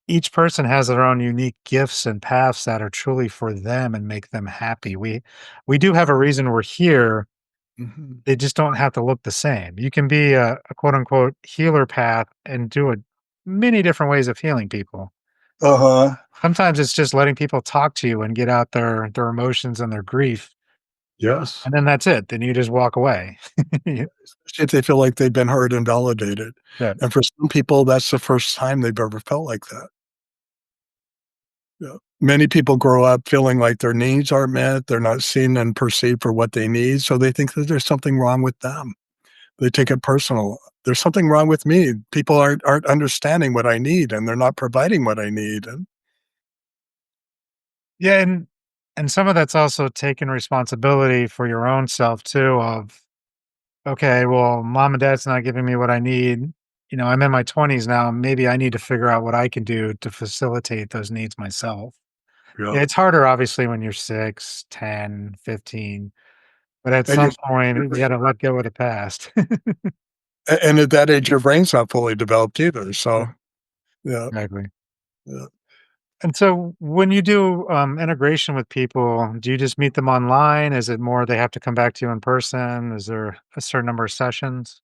S1: Each person has their own unique gifts and paths that are truly for them and make them happy. We do have a reason we're here.
S2: Mhm.
S1: They just don't have to look the same. You can be a quote unquote healer path and do it many different ways of healing people.
S2: Uh-huh.
S1: Sometimes it's just letting people talk to you and get out their emotions and their grief,
S2: Yes.
S1: and then that's it. Then you just walk away.
S2: Especially if they feel like they've been heard and validated.
S1: Yeah.
S2: And for some people, that's the first time they've ever felt like that. Yeah. Many people grow up feeling like their needs aren't met, they're not seen and perceived for what they need, so they think that there's something wrong with them. They take it personal. There's something wrong with me. People aren't understanding what I need, and they're not providing what I need, and
S1: Yeah, and some of that's also taking responsibility for your own self too of, "Okay, well, mom and dad's not giving me what I need. I'm in my 20s now, maybe I need to figure out what I can do to facilitate those needs myself."
S2: Yeah.
S1: Yeah, it's harder obviously when you're 6, 10, 15, but at
S2: And
S1: some point,
S2: your
S1: you gotta let go of the past.
S2: and at that age, your brain's not fully developed either, so, yeah,
S1: Exactly.
S2: yeah.
S1: And so when you do, integration with people, do you just meet them online? Is it more they have to come back to you in person? Is there a certain number of sessions?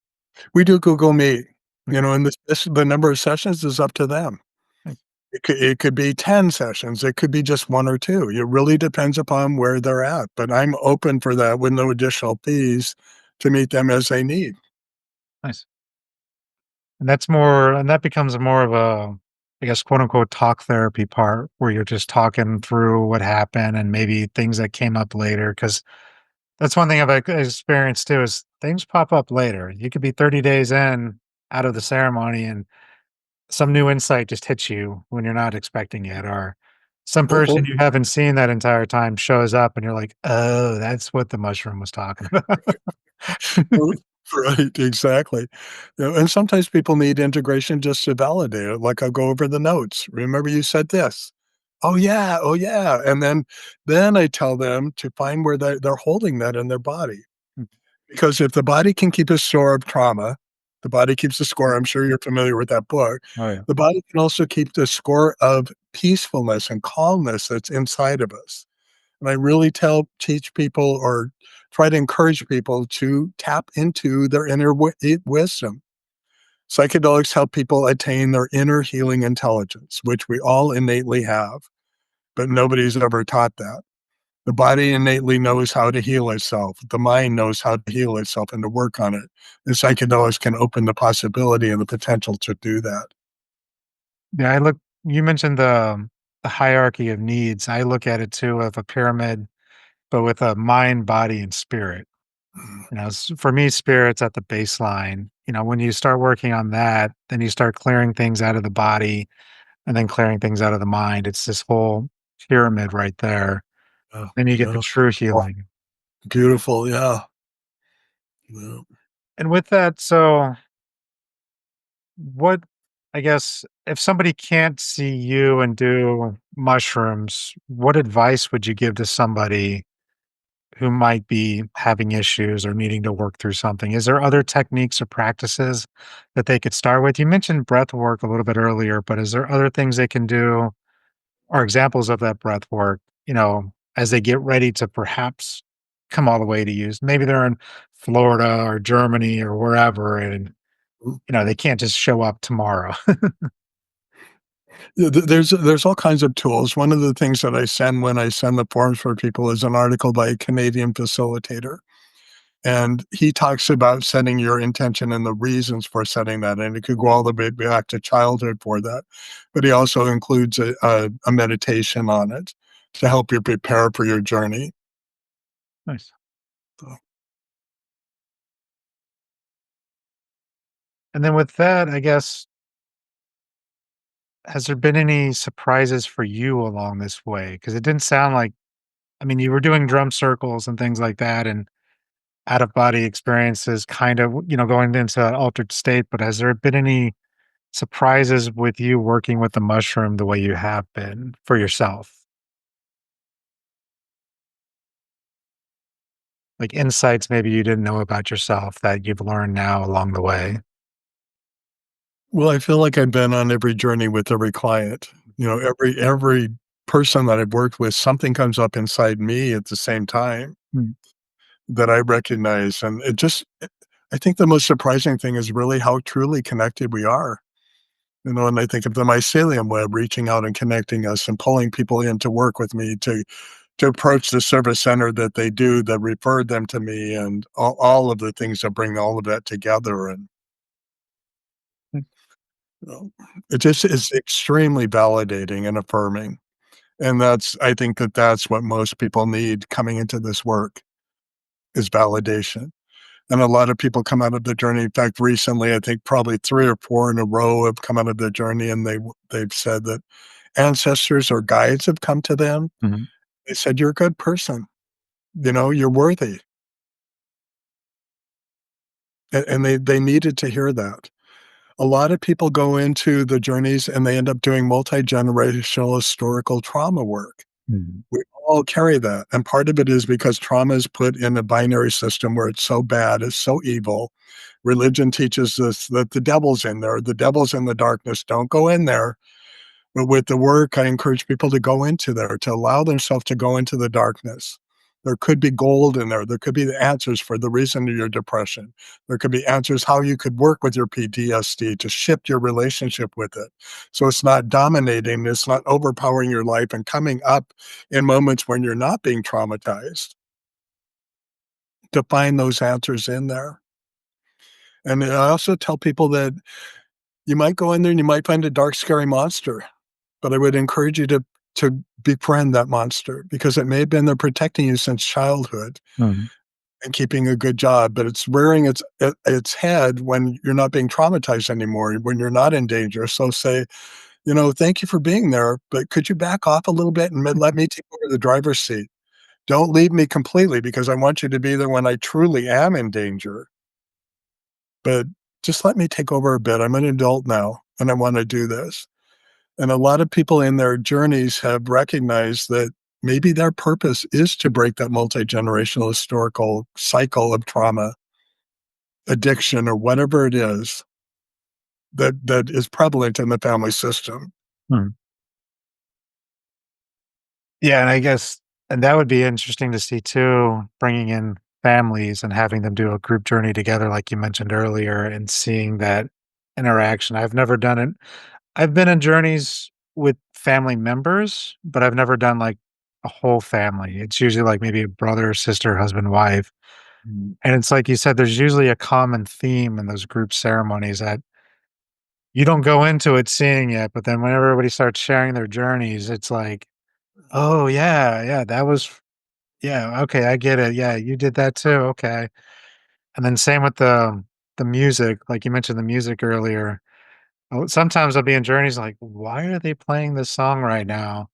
S2: We do Google Meet,
S1: Okay.
S2: and this the number of sessions is up to them.
S1: Like,
S2: It could be 10 sessions, it could be just 1 or 2. It really depends upon where they're at, but I'm open for that with no additional fees to meet them as they need.
S1: nice. And that becomes more of a, I guess, quote unquote, talk therapy part where you're just talking through what happened and maybe things that came up later. Cause that's one thing I've experienced too is things pop up later. You could be 30 days in out of the ceremony and some new insight just hits you when you're not expecting it, or some
S2: Oh,
S1: person
S2: oh,
S1: you haven't seen that entire time shows up and you're like, "Oh, that's what the mushroom was talking about."
S2: oh, right, exactly. And sometimes people need integration just to validate it, like, I'll go over the notes. "Remember you said this?" Oh, yeah," and then I tell them to find where they're holding that in their body. Because if the body can keep a score of trauma, the body keeps a score, I'm sure you're familiar with that book.
S1: Oh, yeah.
S2: The body can also keep the score of peacefulness and calmness that's inside of us. And I really teach people or try to encourage people to tap into their inner wisdom. Psychedelics help people attain their inner healing intelligence, which we all innately have, but nobody's ever taught that. The body innately knows how to heal itself. The mind knows how to heal itself and to work on it. And psychedelics can open the possibility and the potential to do that.
S1: Yeah, I look you mentioned the hierarchy of needs. I look at it too of a pyramid, but with a mind, body, and spirit. For me, spirit's at the baseline. When you start working on that, then you start clearing things out of the body and then clearing things out of the mind. It's this whole pyramid right there.
S2: Yeah,
S1: Then you get the
S2: yeah.
S1: true
S2: Oh,
S1: healing.
S2: beautiful. Yeah. Yeah.
S1: And with that, so what I guess if somebody can't see you and do mushrooms, what advice would you give to somebody who might be having issues or needing to work through something? Is there other techniques or practices that they could start with? You mentioned breath work a little bit earlier, but is there other things they can do or examples of that breath work, as they get ready to perhaps come all the way to use? Maybe they're in Florida or Germany or wherever, and they can't just show up tomorrow.
S2: Yeah, there's all kinds of tools. One of the things that I send when I send the forms for people is an article by a Canadian facilitator. And he talks about setting your intention and the reasons for setting that. And it could go all the way back to childhood for that. But he also includes a meditation on it to help you prepare for your journey.
S1: Nice.
S2: So,
S1: And then with that, I guess, has there been any surprises for you along this way? Because it didn't sound like, I mean, you were doing drum circles and things like that and out of body experiences, kind of, going into an altered state. But has there been any surprises with you working with the mushroom the way you have been for yourself? Like insights maybe you didn't know about yourself that you've learned now along the way?
S2: well, I feel like I've been on every journey with every client. Every person that I've worked with, something comes up inside me at the same time
S1: Mm,
S2: that I recognize. And I think the most surprising thing is really how truly connected we are. And I think of the mycelium web reaching out and connecting us and pulling people in to work with me to approach the service center that they do that referred them to me and all of the things that bring all of that together. And
S1: mm.
S2: you know, it just is extremely validating and affirming. And I think that that's what most people need coming into this work is validation. And a lot of people come out of the journey. In fact, recently, I think probably 3 or 4 in a row have come out of the journey, and they've said that ancestors or guides have come to them.
S1: Mhm.
S2: They said, "You're a good person. You know, you're worthy." And they needed to hear that. A lot of people go into the journeys and they end up doing multi-generational historical trauma work.
S1: Mhm.
S2: We all carry that, and part of it is because trauma is put in a binary system where it's so bad, it's so evil. Religion teaches us that the devil's in there, the devil's in the darkness, don't go in there. But with the work, I encourage people to go into there, to allow themselves to go into the darkness. There could be gold in there. There could be the answers for the reason of your depression. There could be answers how you could work with your PTSD to shift your relationship with it. So it's not dominating, it's not overpowering your life and coming up in moments when you're not being traumatized to find those answers in there. And I also tell people that you might go in there and you might find a dark, scary monster. But I would encourage you to befriend that monster because it may have been there protecting you since childhood
S1: Mhm.
S2: and keeping a good job, but it's rearing its head when you're not being traumatized anymore, when you're not in danger. So say, you know, "Thank you for being there, but could you back off a little bit and let me take over the driver's seat? Don't leave me completely because I want you to be there when I truly am in danger, but just let me take over a bit. I'm an adult now, and I wanna do this." And a lot of people in their journeys have recognized that maybe their purpose is to break that multi-generational historical cycle of trauma, addiction, or whatever it is that is prevalent in the family system.
S1: Mhm. Yeah, and I guess and that would be interesting to see too, bringing in families and having them do a group journey together like you mentioned earlier and seeing that interaction. I've never done it. I've been in journeys with family members, but I've never done like a whole family. It's usually like maybe a brother, sister, husband, wife.
S2: Mm.
S1: And it's like you said, there's usually a common theme in those group ceremonies that you don't go into it seeing it, but then when everybody starts sharing their journeys, it's like, oh yeah, yeah, that was yeah, okay, I get it. Yeah, you did that too. Okay. And then same with the music, like you mentioned the music earlier. Oh, sometimes I'll be in journeys like, why are they playing this song right now?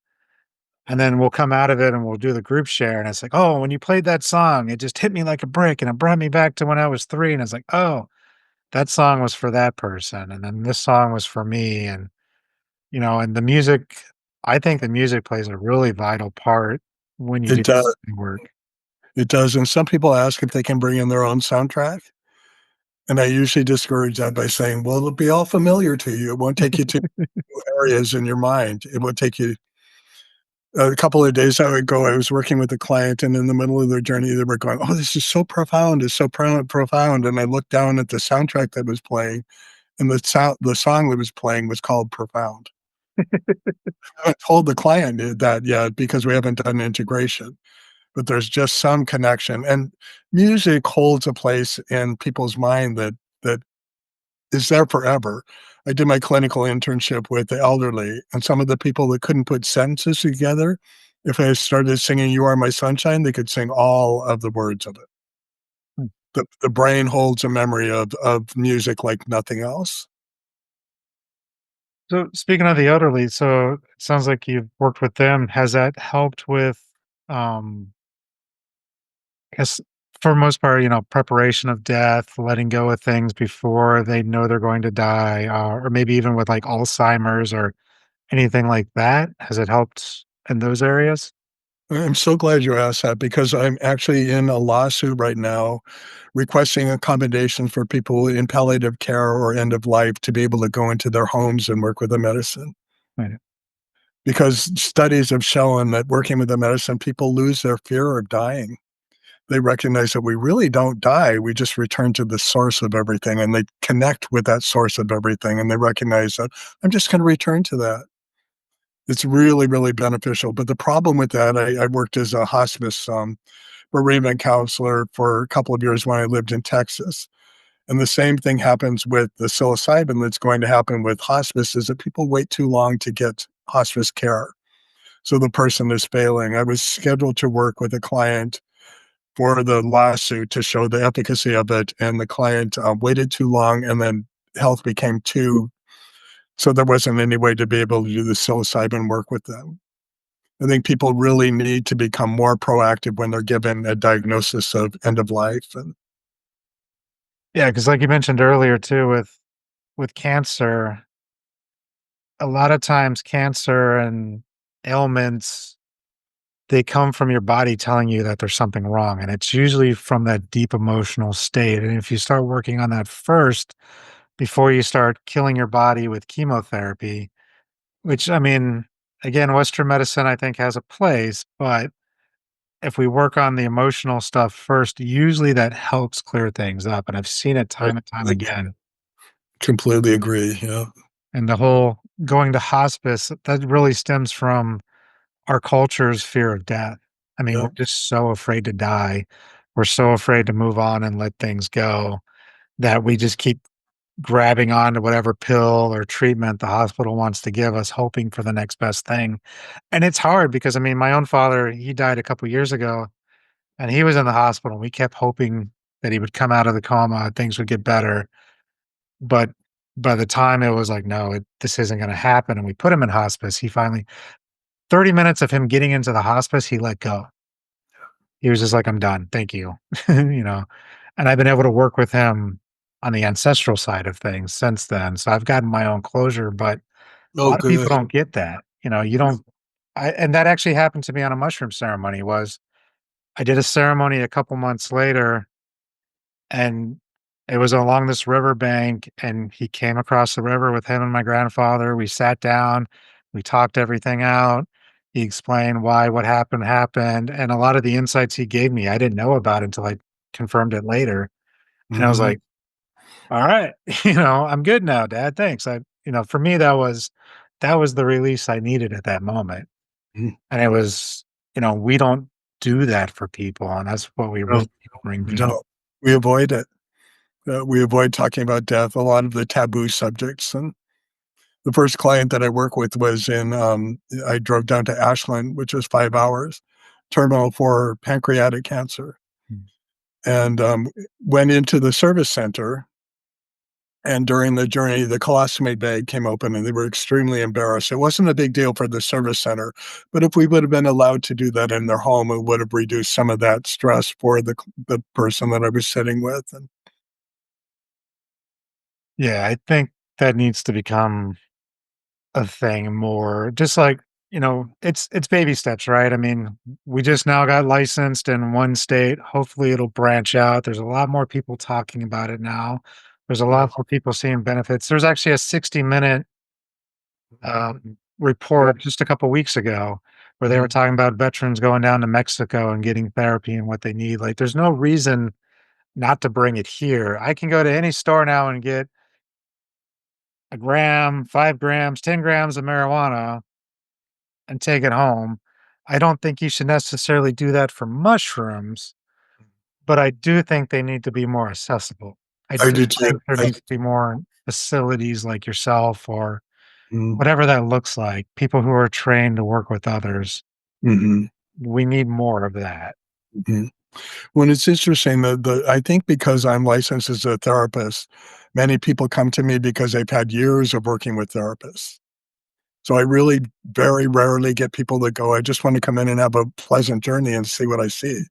S1: And then we'll come out of it and we'll do the group share. And it's like, oh, when you played that song, it just hit me like a brick and it brought me back to when I was 3. And it's like, oh, that song was for that person. And then this song was for me. And, and the music, I think the music plays a really vital part when you do
S2: It does.
S1: the work.
S2: It does. And some people ask if they can bring in their own soundtrack. And I usually discourage that by saying, well, it'll be all familiar to you. It won't take you to new areas in your mind. It won't take you a couple of days ago, I was working with a client, and in the middle of their journey, they were going, "Oh, this is so profound! It's so profound." And I looked down at the soundtrack that was playing, and the song that was playing was called "Profound." I haven't told the client that yet because we haven't done integration, but there's just some connection, and music holds a place in people's mind that is there forever. I did my clinical internship with the elderly, and some of the people that couldn't put sentences together, if I started singing "You Are My Sunshine," they could sing all of the words of it.
S1: Hmm.
S2: The brain holds a memory of music like nothing else.
S1: So speaking of the elderly, so it sounds like you've worked with them. Has that helped with, um, I guess for most part, preparation of death, letting go of things before they know they're going to die, or maybe even with like Alzheimer's or anything like that? Has it helped in those areas?
S2: I'm so glad you asked that because I'm actually in a lawsuit right now requesting accommodations for people in palliative care or end of life to be able to go into their homes and work with the medicine.
S1: Right.
S2: Because studies have shown that working with the medicine, people lose their fear of dying. They recognize that we really don't die. We just return to the source of everything and they connect with that source of everything. And they recognize that I'm just going to return to that. It's really, really beneficial. But the problem with that, I worked as a hospice bereavement counselor for a couple of years when I lived in Texas. And the same thing happens with the psilocybin that's going to happen with hospice is that people wait too long to get hospice care. So the person is failing. I was scheduled to work with a client for the lawsuit to show the efficacy of it, and the client waited too long, and then health became too So there wasn't any way to be able to do the psilocybin work with them. I think people really need to become more proactive when they're given a diagnosis of end of life. And
S1: Yeah, because like you mentioned earlier too, with cancer, a lot of times cancer and ailments, they come from your body telling you that there's something wrong, and it's usually from that deep emotional state, and if you start working on that first, before you start killing your body with chemotherapy, which, I mean, again, Western medicine, I think, has a place, but if we work on the emotional stuff first, usually that helps clear things up, and I've seen it
S2: I
S1: time and time
S2: I
S1: again.
S2: completely agree. Yeah.
S1: And the whole going to hospice, that really stems from our culture's fear of death. I mean,
S2: Yeah.
S1: we're just so afraid to die. We're so afraid to move on and let things go that we just keep grabbing on to whatever pill or treatment the hospital wants to give us, hoping for the next best thing. And it's hard because, I mean, my own father, he died a couple years ago and he was in the hospital. We kept hoping that he would come out of the coma, things would get better. But by the time it was like, no, this isn't going to happen. And we put him in hospice. He finally, 30 minutes of him getting into the hospice, he let go. He was just like, I'm done. Thank you. you know, and I've been able to work with him on the ancestral side of things since then. So I've gotten my own closure, but a
S2: Oh,
S1: lot of people
S2: good.
S1: don't get that. You don't, and that actually happened to me on a mushroom ceremony was I did a ceremony a couple months later and it was along this river bank, and he came across the river with him and my grandfather. We sat down, we talked everything out. He explained why what happened happened, and a lot of the insights he gave me, I didn't know about until I confirmed it later. And I was
S2: Mhm.
S1: like, "All right, I'm good now, Dad. Thanks." For me, that was the release I needed at that moment,
S2: Mhm.
S1: and it was, we don't do that for people, and that's what we
S2: No,
S1: really need to bring
S2: we
S1: people.
S2: don't. We avoid it. We avoid talking about death, a lot of the taboo subjects. And the first client that I worked with was I drove down to Ashland, which was 5 hours, terminal for pancreatic cancer, and went into the service center. And during the journey, the colostomy bag came open and they were extremely embarrassed. It wasn't a big deal for the service center, but if we would have been allowed to do that in their home, it would have reduced some of that stress for the person that I was sitting with. And
S1: Yeah, I think that needs to become a thing more. Just like, it's baby steps, right? I mean, we just now got licensed in one state. Hopefully it'll branch out. There's a lot more people talking about it now. There's a lot more people seeing benefits. There's actually a 60-minute report just a couple weeks ago where they were talking about veterans going down to Mexico and getting therapy and what they need. Like, there's no reason not to bring it here. I can go to any store now and get a gram, 5 grams, 10 grams of marijuana and take it home. I don't think you should necessarily do that for mushrooms, but I do think they need to be more accessible. I
S2: I
S1: do
S2: do too.
S1: think there needs to be more facilities like yourself or
S2: Mm,
S1: whatever that looks like, people who are trained to work with others.
S2: mhm,
S1: We need more of that.
S2: mhm. Well, it's interesting that I think because I'm licensed as a therapist, many people come to me because they've had years of working with therapists. So I really very rarely get people that go, "I just want to come in and have a pleasant journey and see what I see."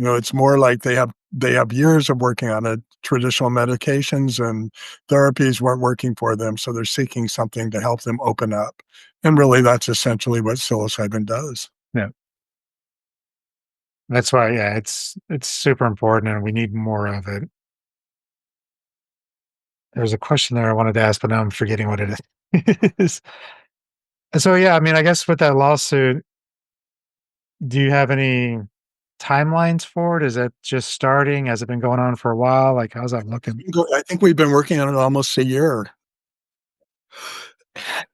S2: It's more like they have years of working on it. Traditional medications and therapies weren't working for them, so they're seeking something to help them open up. And really, that's essentially what psilocybin does.
S1: Yeah. That's why, yeah, it's super important and we need more of it. There was a question there I wanted to ask, but now I'm forgetting what it is. So yeah, I mean, I guess with that lawsuit, do you have any timelines for it? Is it just starting? Has it been going on for a while? Like, how's that looking?
S2: I think we've been working on it almost a year.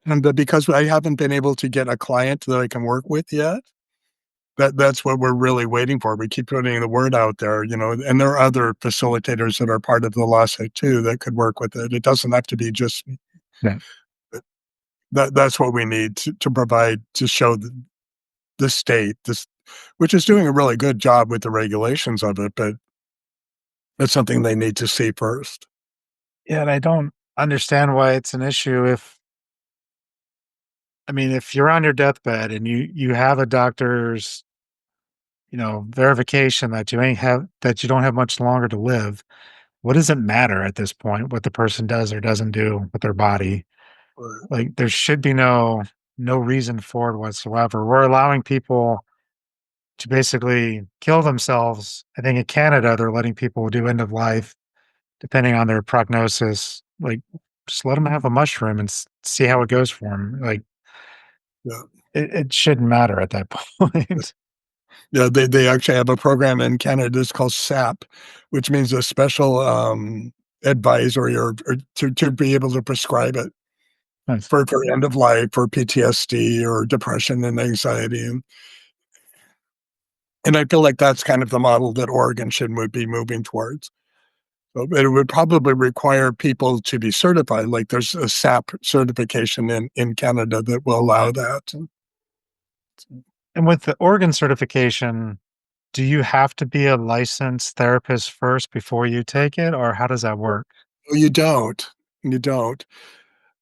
S2: And but because I haven't been able to get a client that I can work with yet, that's what we're really waiting for. We keep putting the word out there, and there are other facilitators that are part of the lawsuit too that could work with it. It doesn't have to be just me.
S1: Yeah.
S2: That's what we need to provide to show the state, this which is doing a really good job with the regulations of it, but it's something they need to see first.
S1: Yeah, and I don't. understand why it's an issue if I mean, if you're on your deathbed and you have a doctor's, verification that you don't have much longer to live, what does it matter at this point what the person does or doesn't do with their body?
S2: Right.
S1: Like there should be no reason for it whatsoever. We're allowing people to basically kill themselves. I think in Canada they're letting people do end of life depending on their prognosis. Like just let them have a mushroom and see how it goes for them. Like
S2: Yeah.
S1: it shouldn't matter at that point.
S2: Yeah, they actually have a program in Canada, it's called SAP, which means a special, advisory or to be able to prescribe it
S1: Nice.
S2: for end of life, for PTSD or depression and anxiety, and I feel like that's kind of the model that Oregon should be moving towards. So, but it would probably require people to be certified, like there's a SAP certification in Canada that will allow that.
S1: And with the organ certification, do you have to be a licensed therapist first before you take it, or how does that work?
S2: You don't, you don't,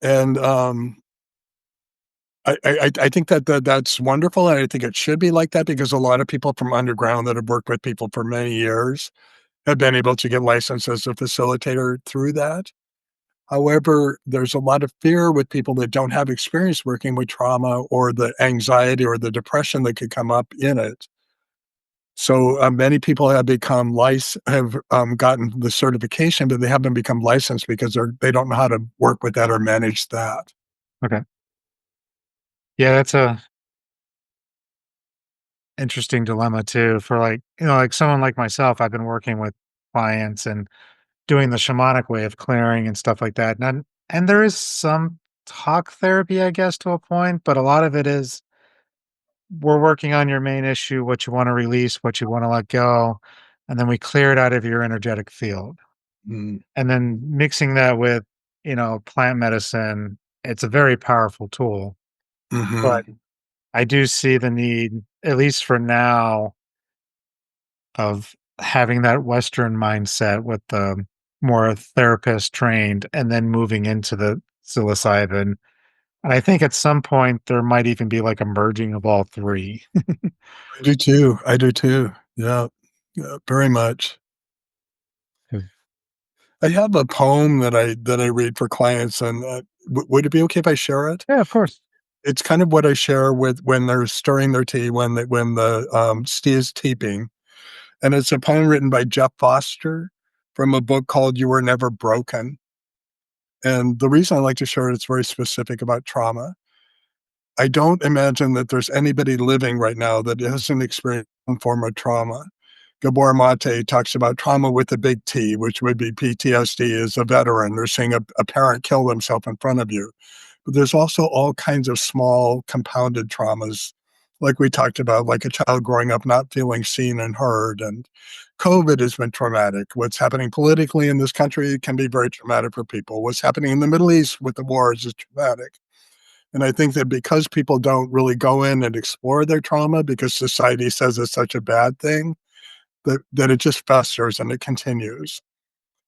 S2: and, I think that's wonderful, and I think it should be like that because a lot of people from underground that have worked with people for many years have been able to get licensed as a facilitator through that. However, there's a lot of fear with people that don't have experience working with trauma or the anxiety or the depression that could come up in it. So, many people have gotten the certification, but they haven't become licensed because they don't know how to work with that or manage that.
S1: Okay. Yeah, that's a interesting dilemma too for like someone like myself. I've been working with clients and doing the shamanic way of clearing and stuff like that. And there is some talk therapy, I guess, to a point, but a lot of it is we're working on your main issue, what you want to release, what you want to let go, and then we clear it out of your energetic field.
S2: Mm,
S1: And then mixing that with, plant medicine, it's a very powerful tool. But
S2: mhm,
S1: I do see the need, at least for now, of having that Western mindset with the more therapist trained and then moving into the psilocybin. And I think at some point there might even be like a merging of all three.
S2: I do too. Yeah, yeah, very much. I have a poem that I read for clients, and, would it be okay if I share it?
S1: Yeah, of course.
S2: It's kind of what I share with when they're stirring their tea, when the tea is teeping, and it's a poem written by Jeff Foster from a book called You Were Never Broken, and the reason I like to share it, it's very specific about trauma. I don't imagine that there's anybody living right now that hasn't experienced some form of trauma. Gabor Mate talks about trauma with a big T, which would be PTSD as a veteran. They're seeing a parent kill themselves in front of you. But there's also all kinds of small compounded traumas, like we talked about, like a child growing up not feeling seen and heard. And COVID has been traumatic. What's happening politically in this country can be very traumatic for people. What's happening in the Middle East with the wars is traumatic. And I think that because people don't really go in and explore their trauma because society says it's such a bad thing, that it just festers and it continues.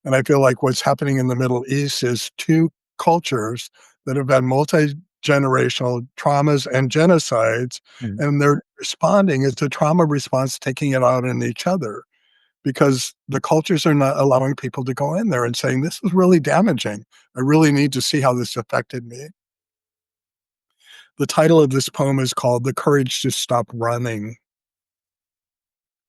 S2: And I feel like what's happening in the Middle East is two cultures that have had multi-generational traumas and genocides,
S1: Mm.
S2: and they're responding as a trauma response, taking it out on each other because the cultures are not allowing people to go in there and saying, "This is really damaging. I really need to see how this affected me." The title of this poem is called "The Courage to Stop Running."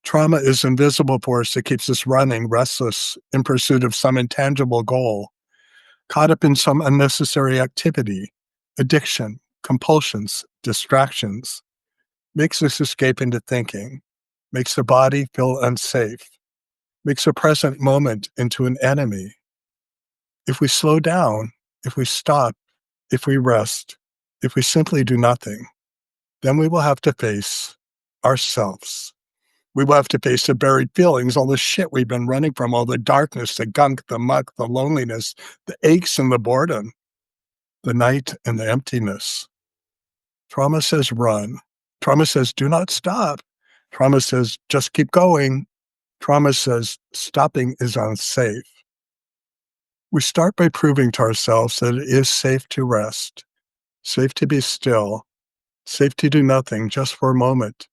S2: Trauma is invisible force that keeps us running, restless, in pursuit of some intangible goal, caught up in some unnecessary activity, addiction, compulsions, distractions, makes us escape into thinking, makes the body feel unsafe, makes a present moment into an enemy. If we slow down, if we stop, if we rest, if we simply do nothing, then we will have to face ourselves. We will have to face the buried feelings, all the shit we've been running from, all the darkness, the gunk, the muck, the loneliness, the aches and the boredom, the night and the emptiness. Trauma says run. Trauma says do not stop. Trauma says just keep going. Trauma says stopping is unsafe. We start by proving to ourselves that it is safe to rest, safe to be still, safe to do nothing just for a moment,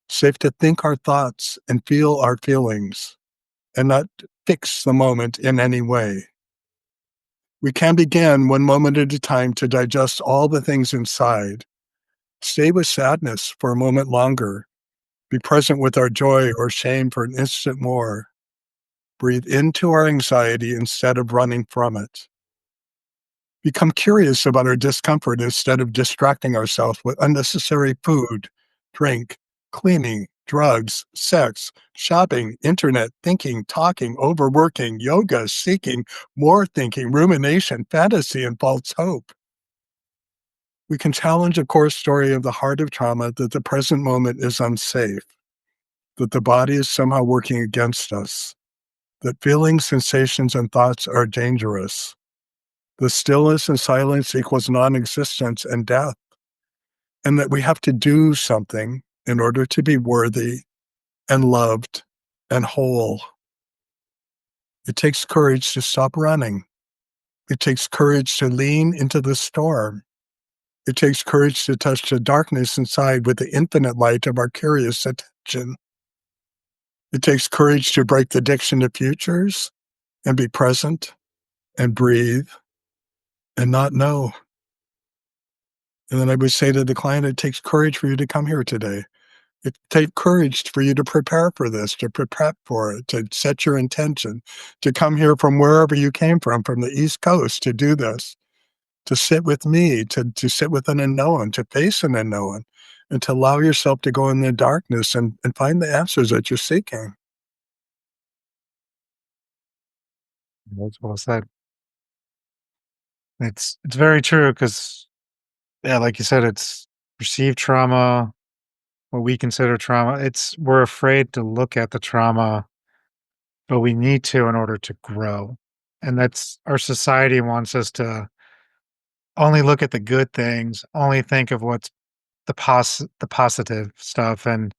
S2: safe to think our thoughts and feel our feelings and not fix the moment in any way. We can begin one moment at a time to digest all the things inside. Stay with sadness for a moment longer. Be present with our joy or shame for an instant more. Breathe into our anxiety instead of running from it. Become curious about our discomfort instead of distracting ourselves with unnecessary food, drink, cleaning, drugs, sex, shopping, internet, thinking, talking, overworking, yoga, seeking, more thinking, rumination, fantasy, and false hope. We can challenge a core story of the heart of trauma that the present moment is unsafe, that the body is somehow working against us, that feelings, sensations, and thoughts are dangerous. The stillness and silence equals non-existence and death, and that we have to do something in order to be worthy and loved and whole. It takes courage to stop running. It takes courage to lean into the storm. It takes courage to touch the darkness inside with the infinite light of our curious attention. It takes courage to break the addiction to futures and be present and breathe and not know. And then I would say to the client, it takes courage for you to come here today. It takes courage for you to prepare for this, to prepare for it, to set your intention, to come here from wherever you came from the East Coast to do this, to sit with me, to sit with an unknown, to face an unknown, and to allow yourself to go in the darkness and find the answers that you're seeking.
S1: That's well said. It's very true because, yeah, like you said, it's perceived trauma, what we consider trauma. It's we're afraid to look at the trauma, but we need to in order to grow. And that's our society wants us to only look at the good things, only think of what's the positive stuff, and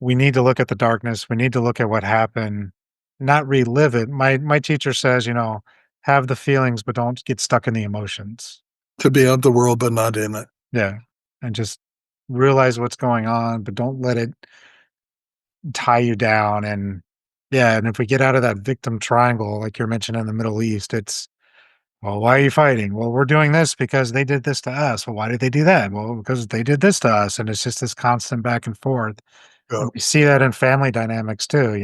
S1: we need to look at the darkness. We need to look at what happened, not relive it. My teacher says, have the feelings, but don't get stuck in the emotions.
S2: To be of the world, but not in it.
S1: Yeah. And just realize what's going on, but don't let it tie you down. And yeah, and if we get out of that victim triangle, like you're mentioning in the Middle East, it's, well, why are you fighting? Well, we're doing this because they did this to us. Well, why did they do that? Well, because they did this to us. And it's just this constant back and forth.
S2: Yeah.
S1: And we see that in family dynamics too.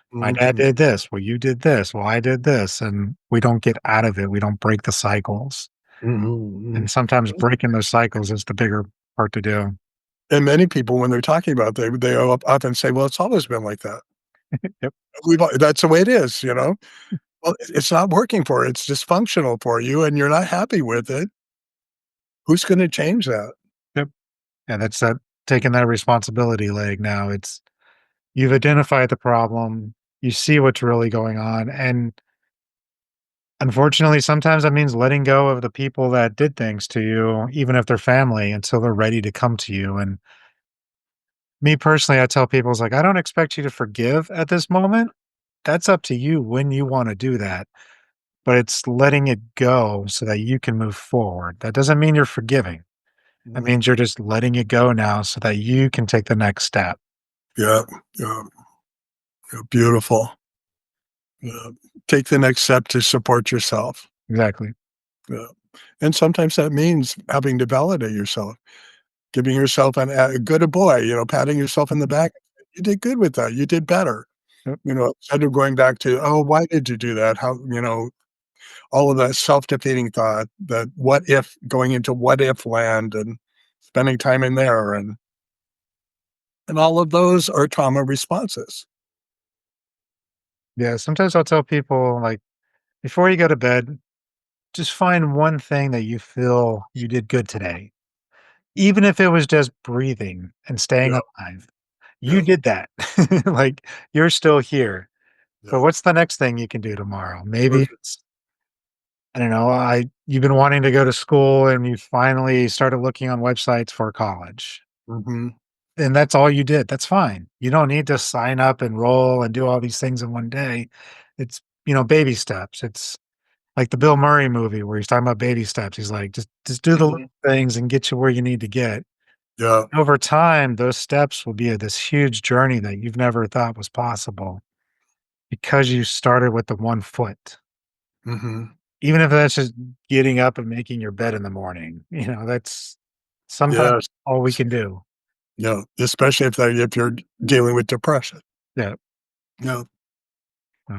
S1: My dad
S2: Mhm.
S1: did this. Well, you did this. Well, I did this. And we don't get out of it. We don't break the cycles.
S2: Mhm.
S1: And sometimes breaking those cycles is the bigger part to do.
S2: And many people, when they're talking about they often say, "Well, it's always been like that.
S1: Yep.
S2: That's the way it is," you know? Well, it's not working for you, it's dysfunctional for you, and you're not happy with it. Who's gonna change that?
S1: Yep. Yeah, that's that taking that responsibility leg now. It's you've identified the problem, you see what's really going on. And unfortunately, sometimes that means letting go of the people that did things to you, even if they're family, until they're ready to come to you. And me personally, I tell people, it's like, I don't expect you to forgive at this moment. That's up to you when you want to do that. But it's letting it go so that you can move forward. That doesn't mean you're forgiving. That
S2: Mhm.
S1: means you're just letting it go now so that you can take the next step.
S2: Yeah, yeah, yeah, beautiful. Yeah. Take the next step to support yourself.
S1: Exactly.
S2: Yeah. And sometimes that means having to validate yourself, giving yourself a good a boy, patting yourself in the back. "You did good with that. You did better."
S1: Yep.
S2: Instead of going back to, "Oh, why did you do that?" All of that self-defeating thought, that what if going into what if land and spending time in there, and all of those are trauma responses.
S1: Yeah. Sometimes I'll tell people, like, before you go to bed, just find one thing that you feel you did good today. Even if it was just breathing and staying
S2: Yeah,
S1: alive, you
S2: yeah,
S1: did that. Like, you're still here. But
S2: yeah.
S1: what's the next thing you can do tomorrow? Maybe
S2: Perfect.
S1: it's, I don't know, you've been wanting to go to school and you finally started looking on websites for college.
S2: Mhm.
S1: And that's all you did. That's fine. You don't need to sign up, enroll, and do all these things in one day. It's, baby steps. It's like the Bill Murray movie where he's talking about baby steps. He's like, just do the little
S2: Mhm.
S1: things and get you where you need to get.
S2: Yeah.
S1: Over time, those steps will be this huge journey that you've never thought was possible because you started with the 1 foot.
S2: Mhm.
S1: Even if that's just getting up and making your bed in the morning, that's sometimes
S2: Yes.
S1: all we can do.
S2: Yeah, especially if you're dealing with depression.
S1: Yeah,
S2: Yeah.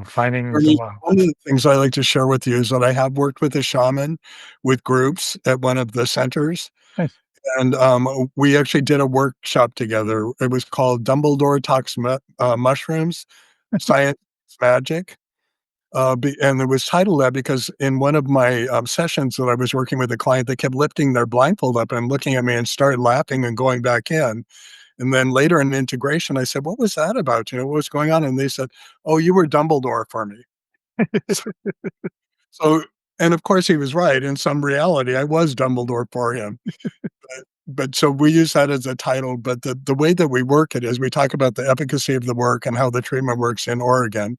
S1: finding
S2: For
S1: the
S2: me,
S1: wow.
S2: one of the things I like to share with you is that I have worked with a shaman with groups at one of the centers,
S1: Nice.
S2: and, we actually did a workshop together. It was called Dumbledore Talks Mushrooms, Science is Magic, and it was titled that because in one of my, sessions that I was working with a client, they kept lifting their blindfold up and looking at me and started laughing and going back in. And then later in integration, I said, "What was that about? What was going on?" And they said, "Oh, you were Dumbledore for me." So so and of course he was right. In some reality, I was Dumbledore for him. But so we use that as a title, but the way that we work it is we talk about the efficacy of the work and how the treatment works in Oregon.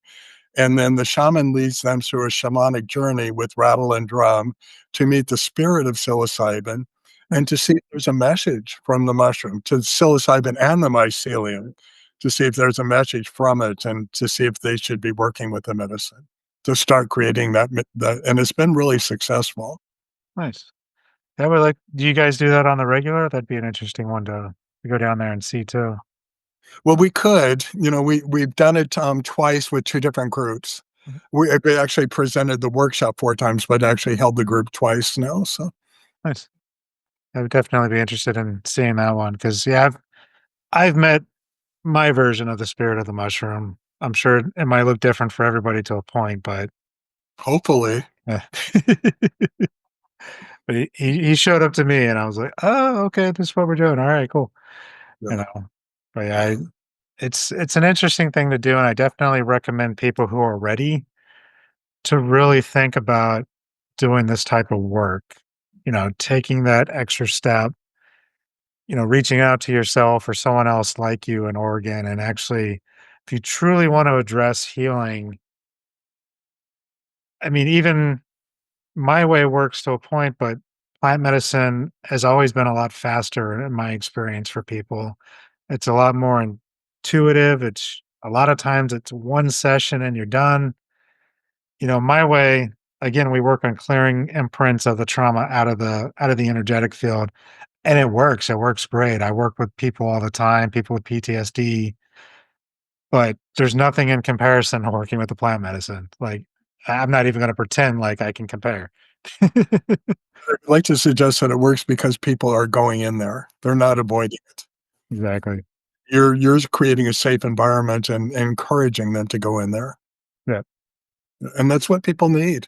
S2: And then the shaman leads them through a shamanic journey with rattle and drum to meet the spirit of psilocybin and
S1: Nice.
S2: to see if there's a message from the mushroom to psilocybin and the mycelium to see if there's a message from it and to see if they should be working with the medicine to start creating that. And it's been really successful.
S1: Nice. That would like do you guys do that on the regular? That'd be an interesting one to go down there and see too.
S2: Well, we could, we've done it twice with two different groups.
S1: Mhm.
S2: We actually presented the workshop four times, but actually held the group twice now. So
S1: Nice. I would definitely be interested in seeing that one because yeah, I've met my version of the spirit of the mushroom. I'm sure it might look different for everybody to a point, but
S2: hopefully,
S1: yeah. But he showed up to me and I was like, "Oh, okay, this is what we're doing. All right, cool." You
S2: yeah.
S1: know? But yeah, it's an interesting thing to do, and I definitely recommend people who are ready to really think about doing this type of work, taking that extra step, reaching out to yourself or someone else like you in Oregon and actually if you truly want to address healing, I mean, even my way works to a point, but plant medicine has always been a lot faster in my experience for people. It's a lot more intuitive. It's a lot of times it's one session and you're done. My way, again, we work on clearing imprints of the trauma out of the energetic field. And it works. It works great. I work with people all the time, people with PTSD, but there's nothing in comparison to working with the plant medicine. Like, I'm not even going to pretend like I can compare.
S2: I'd like to suggest that it works because people are going in there. They're not avoiding it.
S1: Exactly.
S2: You're creating a safe environment and encouraging them to go in there.
S1: Yeah.
S2: And that's what people need.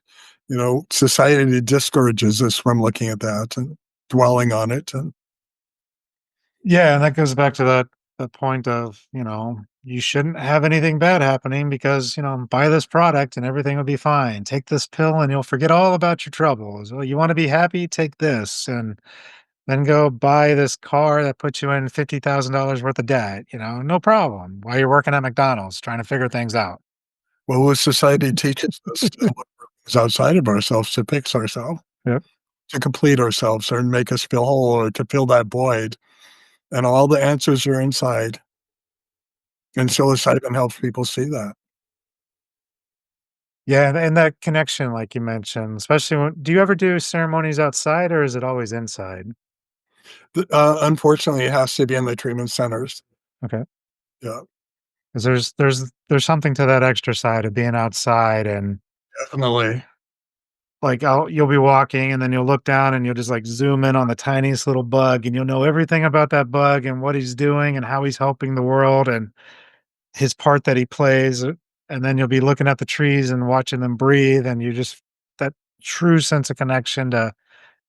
S2: Society discourages us from looking at that and dwelling on it. And
S1: Yeah, and that goes back to that point of, you shouldn't have anything bad happening because, buy this product and everything will be fine. Take this pill and you'll forget all about your troubles. Well, you want to be happy? Take this and then go buy this car that puts you in $50,000 worth of debt, no problem. While you're working at McDonald's trying to figure things out.
S2: well, what society teaches us to look for things outside of ourselves to fix ourselves,
S1: Yep.
S2: to complete ourselves or make us feel whole or to fill that void. And all the answers are inside. And psilocybin helps people see that.
S1: Yeah, and that connection, like you mentioned, especially when do you ever do ceremonies outside or is it always inside?
S2: Unfortunately, it has to be in the treatment centers.
S1: Okay.
S2: Yeah,
S1: 'Cause there's something to that extra side of being outside and,
S2: definitely.
S1: like, you'll be walking and then you'll look down and you'll just, like, zoom in on the tiniest little bug, and you'll know everything about that bug and what he's doing and how he's helping the world and his part that he plays, and then you'll be looking at the trees and watching them breathe, and you just that true sense of connection to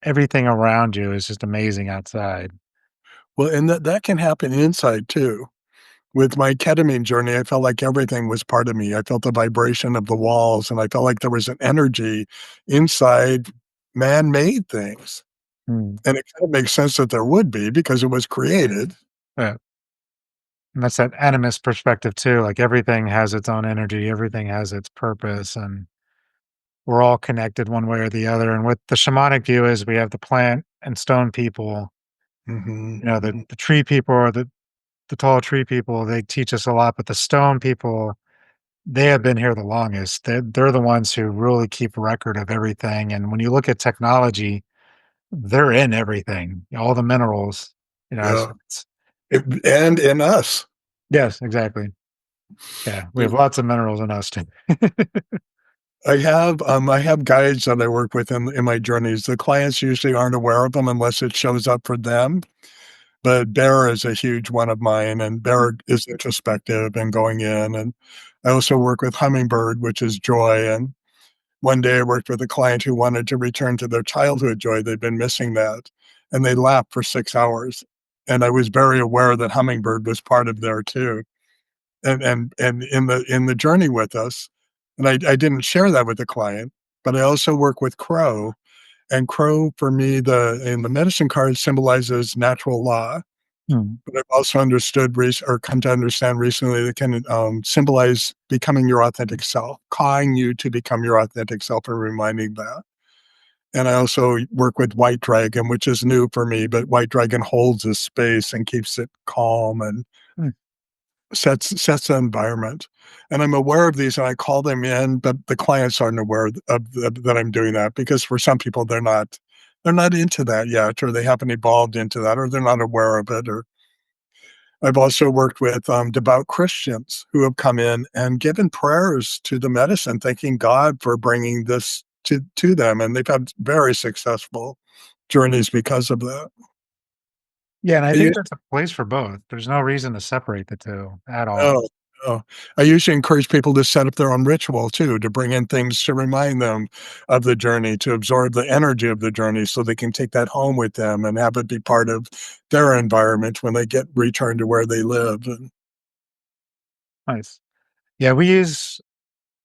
S1: everything around you is just amazing outside.
S2: Well, and that can happen inside too. With my ketamine journey, I felt like everything was part of me. I felt the vibration of the walls, and I felt like there was an energy inside man-made things.
S1: Mm,
S2: And it kind of makes sense that there would be because it was created.
S1: yeah. And that's that animist perspective too, like, everything has its own energy, everything has its purpose, and we're all connected one way or the other. And what the shamanic view is, we have the plant and stone people,
S2: Mhm,
S1: the
S2: mhm.
S1: tree people or the tall tree people, they teach us a lot, but the stone people, they have been here the longest. They're the ones who really keep record of everything. And when you look at technology, they're in everything, all the minerals,
S2: Yeah.
S1: it's
S2: And in us.
S1: yes, exactly. Yeah, we have lots of minerals in us too.
S2: I have guides that I work with in my journeys. The clients usually aren't aware of them unless it shows up for them, but Bear is a huge one of mine, and Bear is introspective and going in, and I also work with Hummingbird, which is joy, and one day I worked with a client who wanted to return to their childhood joy, they'd been missing that, and they laughed for 6 hours, and I was very aware that Hummingbird was part of there too. And in the journey with us, and I didn't share that with the client, but I also work with Crow, and Crow for me, the in the medicine card symbolizes natural law,
S1: Mm,
S2: but I've also understood or come to understand recently that it can, symbolize becoming your authentic self, calling you to become your authentic self and reminding that. And I also work with White Dragon, which is new for me, but White Dragon holds the space and keeps it calm and
S1: mm.
S2: sets the environment. And I'm aware of these and I call them in, but the clients aren't aware that I'm doing that because for some people they're not into that yet, or they haven't evolved into that, or they're not aware of it. Or I've also worked with devout Christians who have come in and given prayers to the medicine, thanking God for bringing this to them, and they've had very successful journeys because of that.
S1: Yeah, and I think there's a place for both. There's no reason to separate the 2 at all.
S2: Oh, oh. I usually encourage people to set up their own ritual too, to bring in things to remind them of the journey, to absorb the energy of the journey so they can take that home with them and have it be part of their environment when they get returned to where they live. And
S1: Nice. Yeah, we use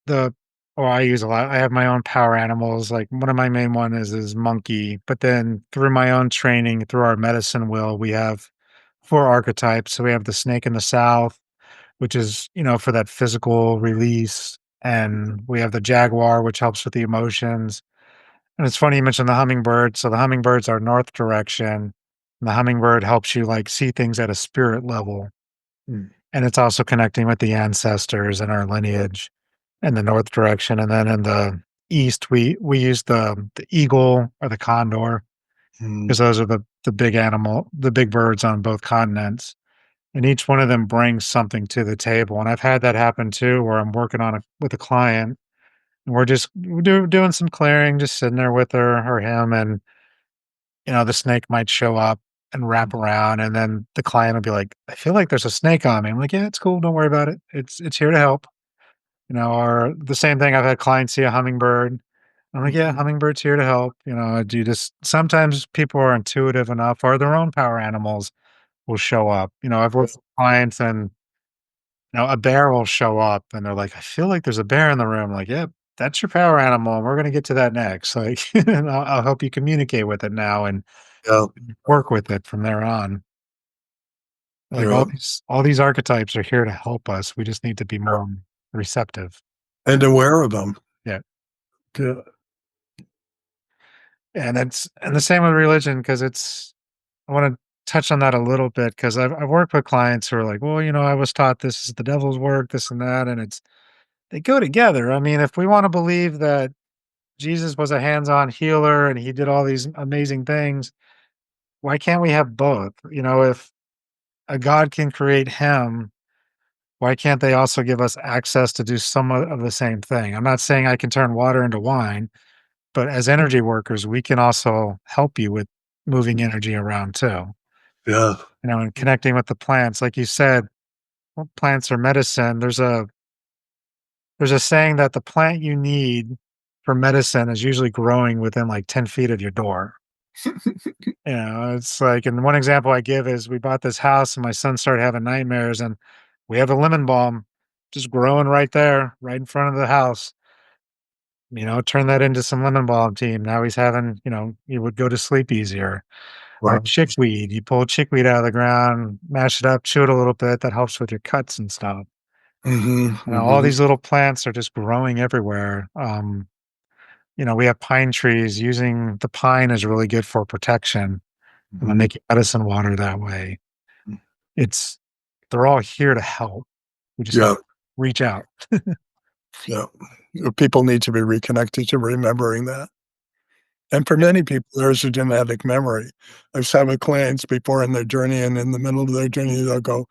S1: the or I use a lot. I have my own power animals, like, one of my main one is monkey, but then through my own training, through our medicine wheel, we have 4 archetypes. So we have the snake in the south, which is, for that physical release, and we have the jaguar, which helps with the emotions, and it's funny you mentioned the hummingbird. So the hummingbirds are north direction, and the hummingbird helps you, like, see things at a spirit level,
S2: mm,
S1: and it's also connecting with the ancestors and our lineage in the north direction, and then in the east, we use the eagle or the condor
S2: mm,
S1: because those are the big birds on both continents, and each one of them brings something to the table, and I've had that happen too, where I'm working on it with a client, and we're doing some clearing, just sitting there with her or him, and, the snake might show up and wrap around, and then the client will be like, "I feel like there's a snake on me." I'm like, "Yeah, it's cool, don't worry about it. It's here to help." Or the same thing, I've had clients see a hummingbird. I'm like, "Yeah,
S2: mhm.
S1: hummingbird's here to help." Do you just sometimes people are intuitive enough or their own power animals will show up. I've worked with clients and, a bear will show up and they're like, "I feel like there's a bear in the room." Like, "Yep, that's your power animal, and we're gonna get to that next." Like, and I'll help you communicate with it now and
S2: Yeah,
S1: work with it from there on. Like,
S2: yeah,
S1: all these archetypes are here to help us. We just need to be
S2: yeah.
S1: more receptive.
S2: And aware of them.
S1: Yeah.
S2: Yeah.
S1: And the same with religion, because I wanna touch on that a little bit because I've worked with clients who are like, "Well, I was taught this is the devil's work, this and that," and they go together. I mean, if we wanna believe that Jesus was a hands-on healer and he did all these amazing things, why can't we have both? If a God can create him, why can't they also give us access to do some of the same thing? I'm not saying I can turn water into wine, but as energy workers, we can also help you with moving energy around too.
S2: Yeah.
S1: And connecting with the plants, like you said, well, plants are medicine. There's a saying that the plant you need for medicine is usually growing within like 10 feet of your door. It's like, and one example I give is we bought this house and my son started having nightmares, and we have a lemon balm just growing right there, right in front of the house. Turn that into some lemon balm tea. Now he's having, he would go to sleep easier. Or
S2: Wow.
S1: chickweed, you pull chickweed out of the ground, mash it up, chew it a little bit, that helps with your cuts and stuff.
S2: Mhm,
S1: All
S2: mhm.
S1: these little plants are just growing everywhere. we have pine trees. Using the pine is really good for protection, and then
S2: Mhm.
S1: making medicine water that way. It's they're all here to help. We just have
S2: Yeah,
S1: to reach out.
S2: yeah. People need to be reconnected to remembering that. And for many people, there's a genetic memory. I've sat with clients before in their journey, and in the middle of their journey, they'll go,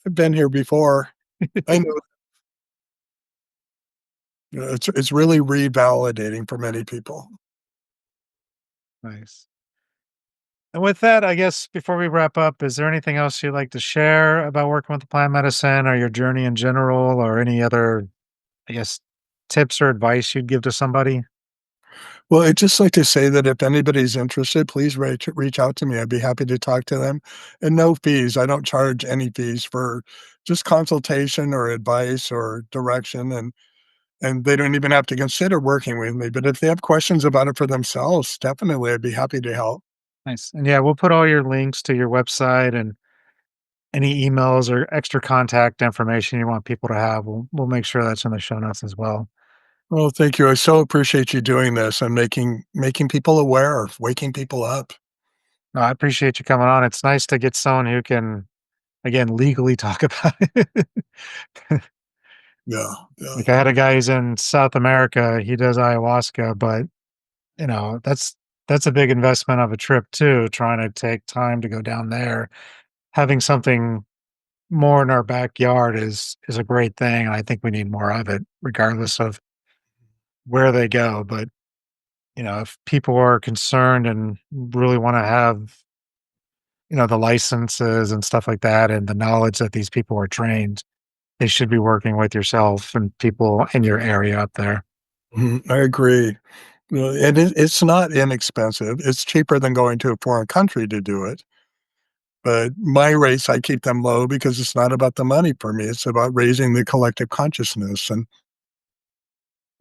S2: "I've been here before. I know." It's really revalidating for many people.
S1: Nice. And with that, I guess before we wrap up, is there anything else you'd like to share about working with the plant medicine or your journey in general, or any other, I guess, tips or advice you'd give to somebody?
S2: Well, I'd just like to say that if anybody's interested, please reach out to me. I'd be happy to talk to them. And no fees. I don't charge any fees for just consultation or advice or direction. And they don't even have to consider working with me. But if they have questions about it for themselves, definitely I'd be happy to help.
S1: Nice. And yeah, we'll put all your links to your website and any emails or extra contact information you want people to have. We'll make sure that's in the show notes as well.
S2: Well, thank you. I so appreciate you doing this and making people aware, waking people up.
S1: No, I appreciate you coming on. It's nice to get someone who can, again, legally talk about it.
S2: Yeah, yeah.
S1: Like I had a guy who's in South America. He does ayahuasca, but that's a big investment of a trip too. Trying to take time to go down there, having something more in our backyard is a great thing, and I think we need more of it, regardless of where they go. But if people are concerned and really want to have the licenses and stuff like that, and the knowledge that these people are trained, they should be working with yourself and people in your area up there.
S2: Mhm, I agree. And it's not inexpensive. It's cheaper than going to a foreign country to do it. But my rates, I keep them low because it's not about the money for me. It's about raising the collective consciousness and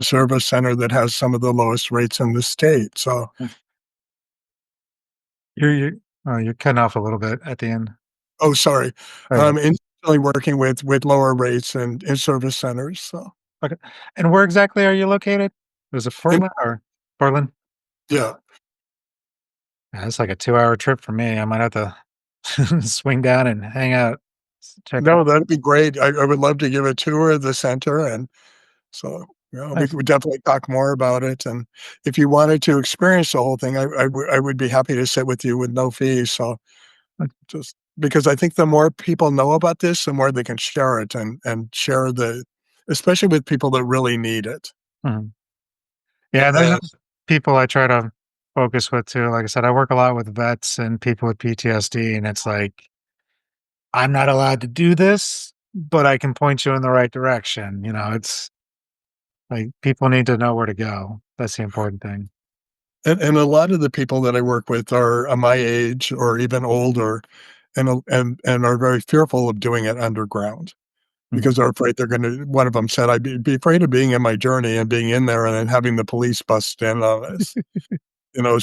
S2: serve a center that has some of the lowest rates in the state. So,
S1: You're cutting off a little bit at the end.
S2: oh, sorry.
S1: There you go.
S2: Instantly working with lower rates and in service centers. So,
S1: Okay. And where exactly are you located? Was it
S2: and
S1: Portland or Portland?
S2: yeah,
S1: Yeah, it's like a 2-hour trip for me. I might have to swing down and hang out, check out.
S2: no, that'd be great. I would love to give a tour of the center. And so, we
S1: Nice.
S2: could definitely talk more about it. And if you wanted to experience the whole thing, I would be happy to sit with you with no fees. So, just because I think the more people know about this, the more they can share it and share especially with people that really need it.
S1: Mhm. Yeah, those
S2: And
S1: are the people I try to focus with too. Like I said, I work a lot with vets and people with PTSD, and it's like, I'm not allowed to do this, but I can point you in the right direction. It's like people need to know where to go. That's the important thing.
S2: and a lot of the people that I work with are my age or even older, and are very fearful of doing it underground
S1: Mhm.
S2: because they're afraid they're going to. One of them said, "I'd be afraid of being in my journey and being in there and then having the police bust in on us."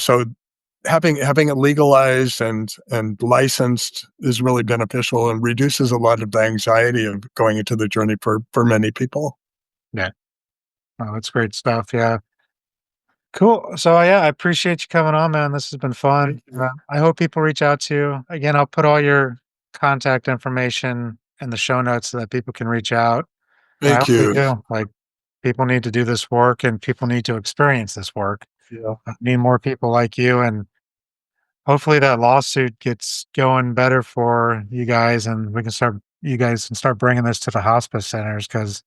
S2: So having it legalized and licensed is really beneficial and reduces a lot of the anxiety of going into the journey for many people.
S1: Yeah. Oh, that's great stuff. Yeah. Cool. So yeah, I appreciate you coming on, man. This has been fun.
S2: Thank you.
S1: I hope people reach out to you. Again, I'll put all your contact information in the show notes so that people can reach out. And I
S2: Thank
S1: hope they
S2: you.
S1: do. Like people need to do this work and people need to experience this work.
S2: Yeah.
S1: Need more people like you, and hopefully that lawsuit gets going better for you guys, and you guys can start bringing this to the hospice centers, because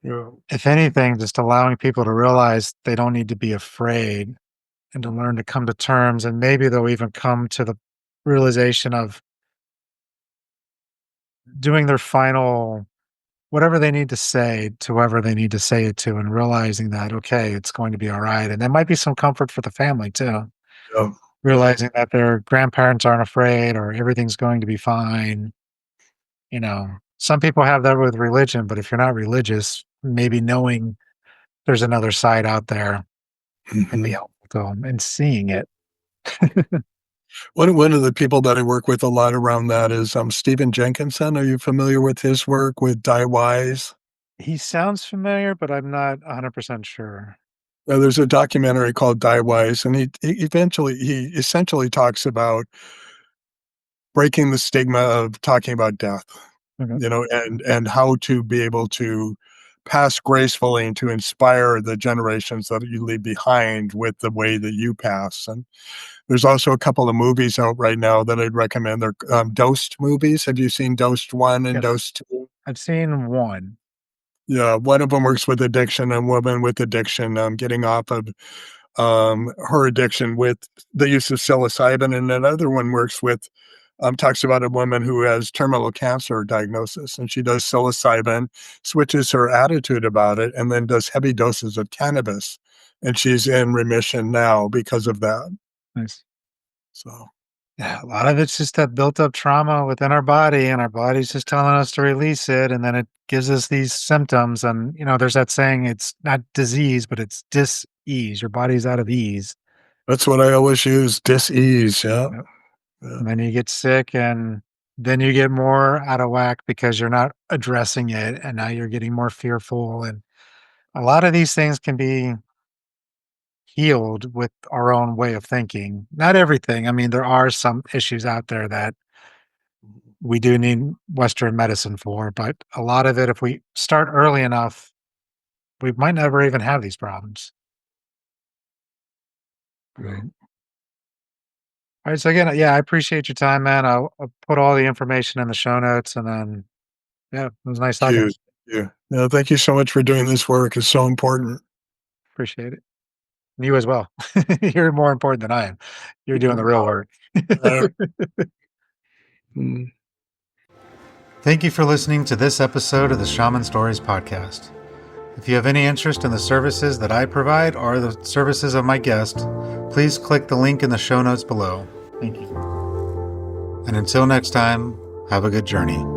S2: Yeah.
S1: if anything, just allowing people to realize they don't need to be afraid and to learn to come to terms, and maybe they'll even come to the realization of doing their final whatever they need to say to whoever they need to say it to, and realizing that, okay, it's going to be all right. And there might be some comfort for the family too,
S2: Yeah. Yeah.
S1: realizing that their grandparents aren't afraid or everything's going to be fine. Some people have that with religion, but if you're not religious, maybe knowing there's another side out there can be
S2: Mhm.
S1: helpful to them, and seeing it.
S2: One of the people that I work with a lot around that is, Stephen Jenkinson. Are you familiar with his work with Die Wise?
S1: He sounds familiar, but I'm not 100% sure.
S2: There's a documentary called Die Wise, and he essentially talks about breaking the stigma of talking about death,
S1: Okay.
S2: and how to be able to pass gracefully and to inspire the generations that you leave behind with the way that you pass. And there's also a couple of movies out right now that I'd recommend. They're, Dosed movies. Have you seen Dosed 1 and
S1: Yes.
S2: Dosed 2?
S1: I've seen one.
S2: Yeah, one of them works with addiction, a woman with addiction, getting off of, her addiction with the use of psilocybin, and another one works with talks about a woman who has terminal cancer diagnosis, and she does psilocybin, switches her attitude about it, and then does heavy doses of cannabis, and she's in remission now because of that.
S1: Nice.
S2: So,
S1: Yeah, a lot of it's just that built up trauma within our body, and our body's just telling us to release it, and then it gives us these symptoms. And there's that saying, it's not disease, but it's dis-ease. Your body's out of ease.
S2: that's what I always use, dis-ease, yeah,
S1: Yep.
S2: yeah.
S1: And then you get sick, and then you get more out of whack because you're not addressing it, and now you're getting more fearful. And a lot of these things can be healed with our own way of thinking. Not everything. I mean, there are some issues out there that we do need Western medicine for, but a lot of it, if we start early enough, we might never even have these problems.
S2: Yeah.
S1: Right. All right. So again, yeah, I appreciate your time, man. I'll put all the information in the show notes, and then yeah, it was nice
S2: Thank
S1: talking to
S2: you.
S1: you.
S2: Yeah. No, thank you so much for doing this work. It's so important.
S1: Appreciate it. And you as well. You're more important than I am. You're doing the real
S2: Wow.
S1: work.
S2: Mm.
S1: Thank you for listening to this episode of the Shaman Stories podcast. If you have any interest in the services that I provide or the services of my guest, please click the link in the show notes below. Thank you. And until next time, have a good journey.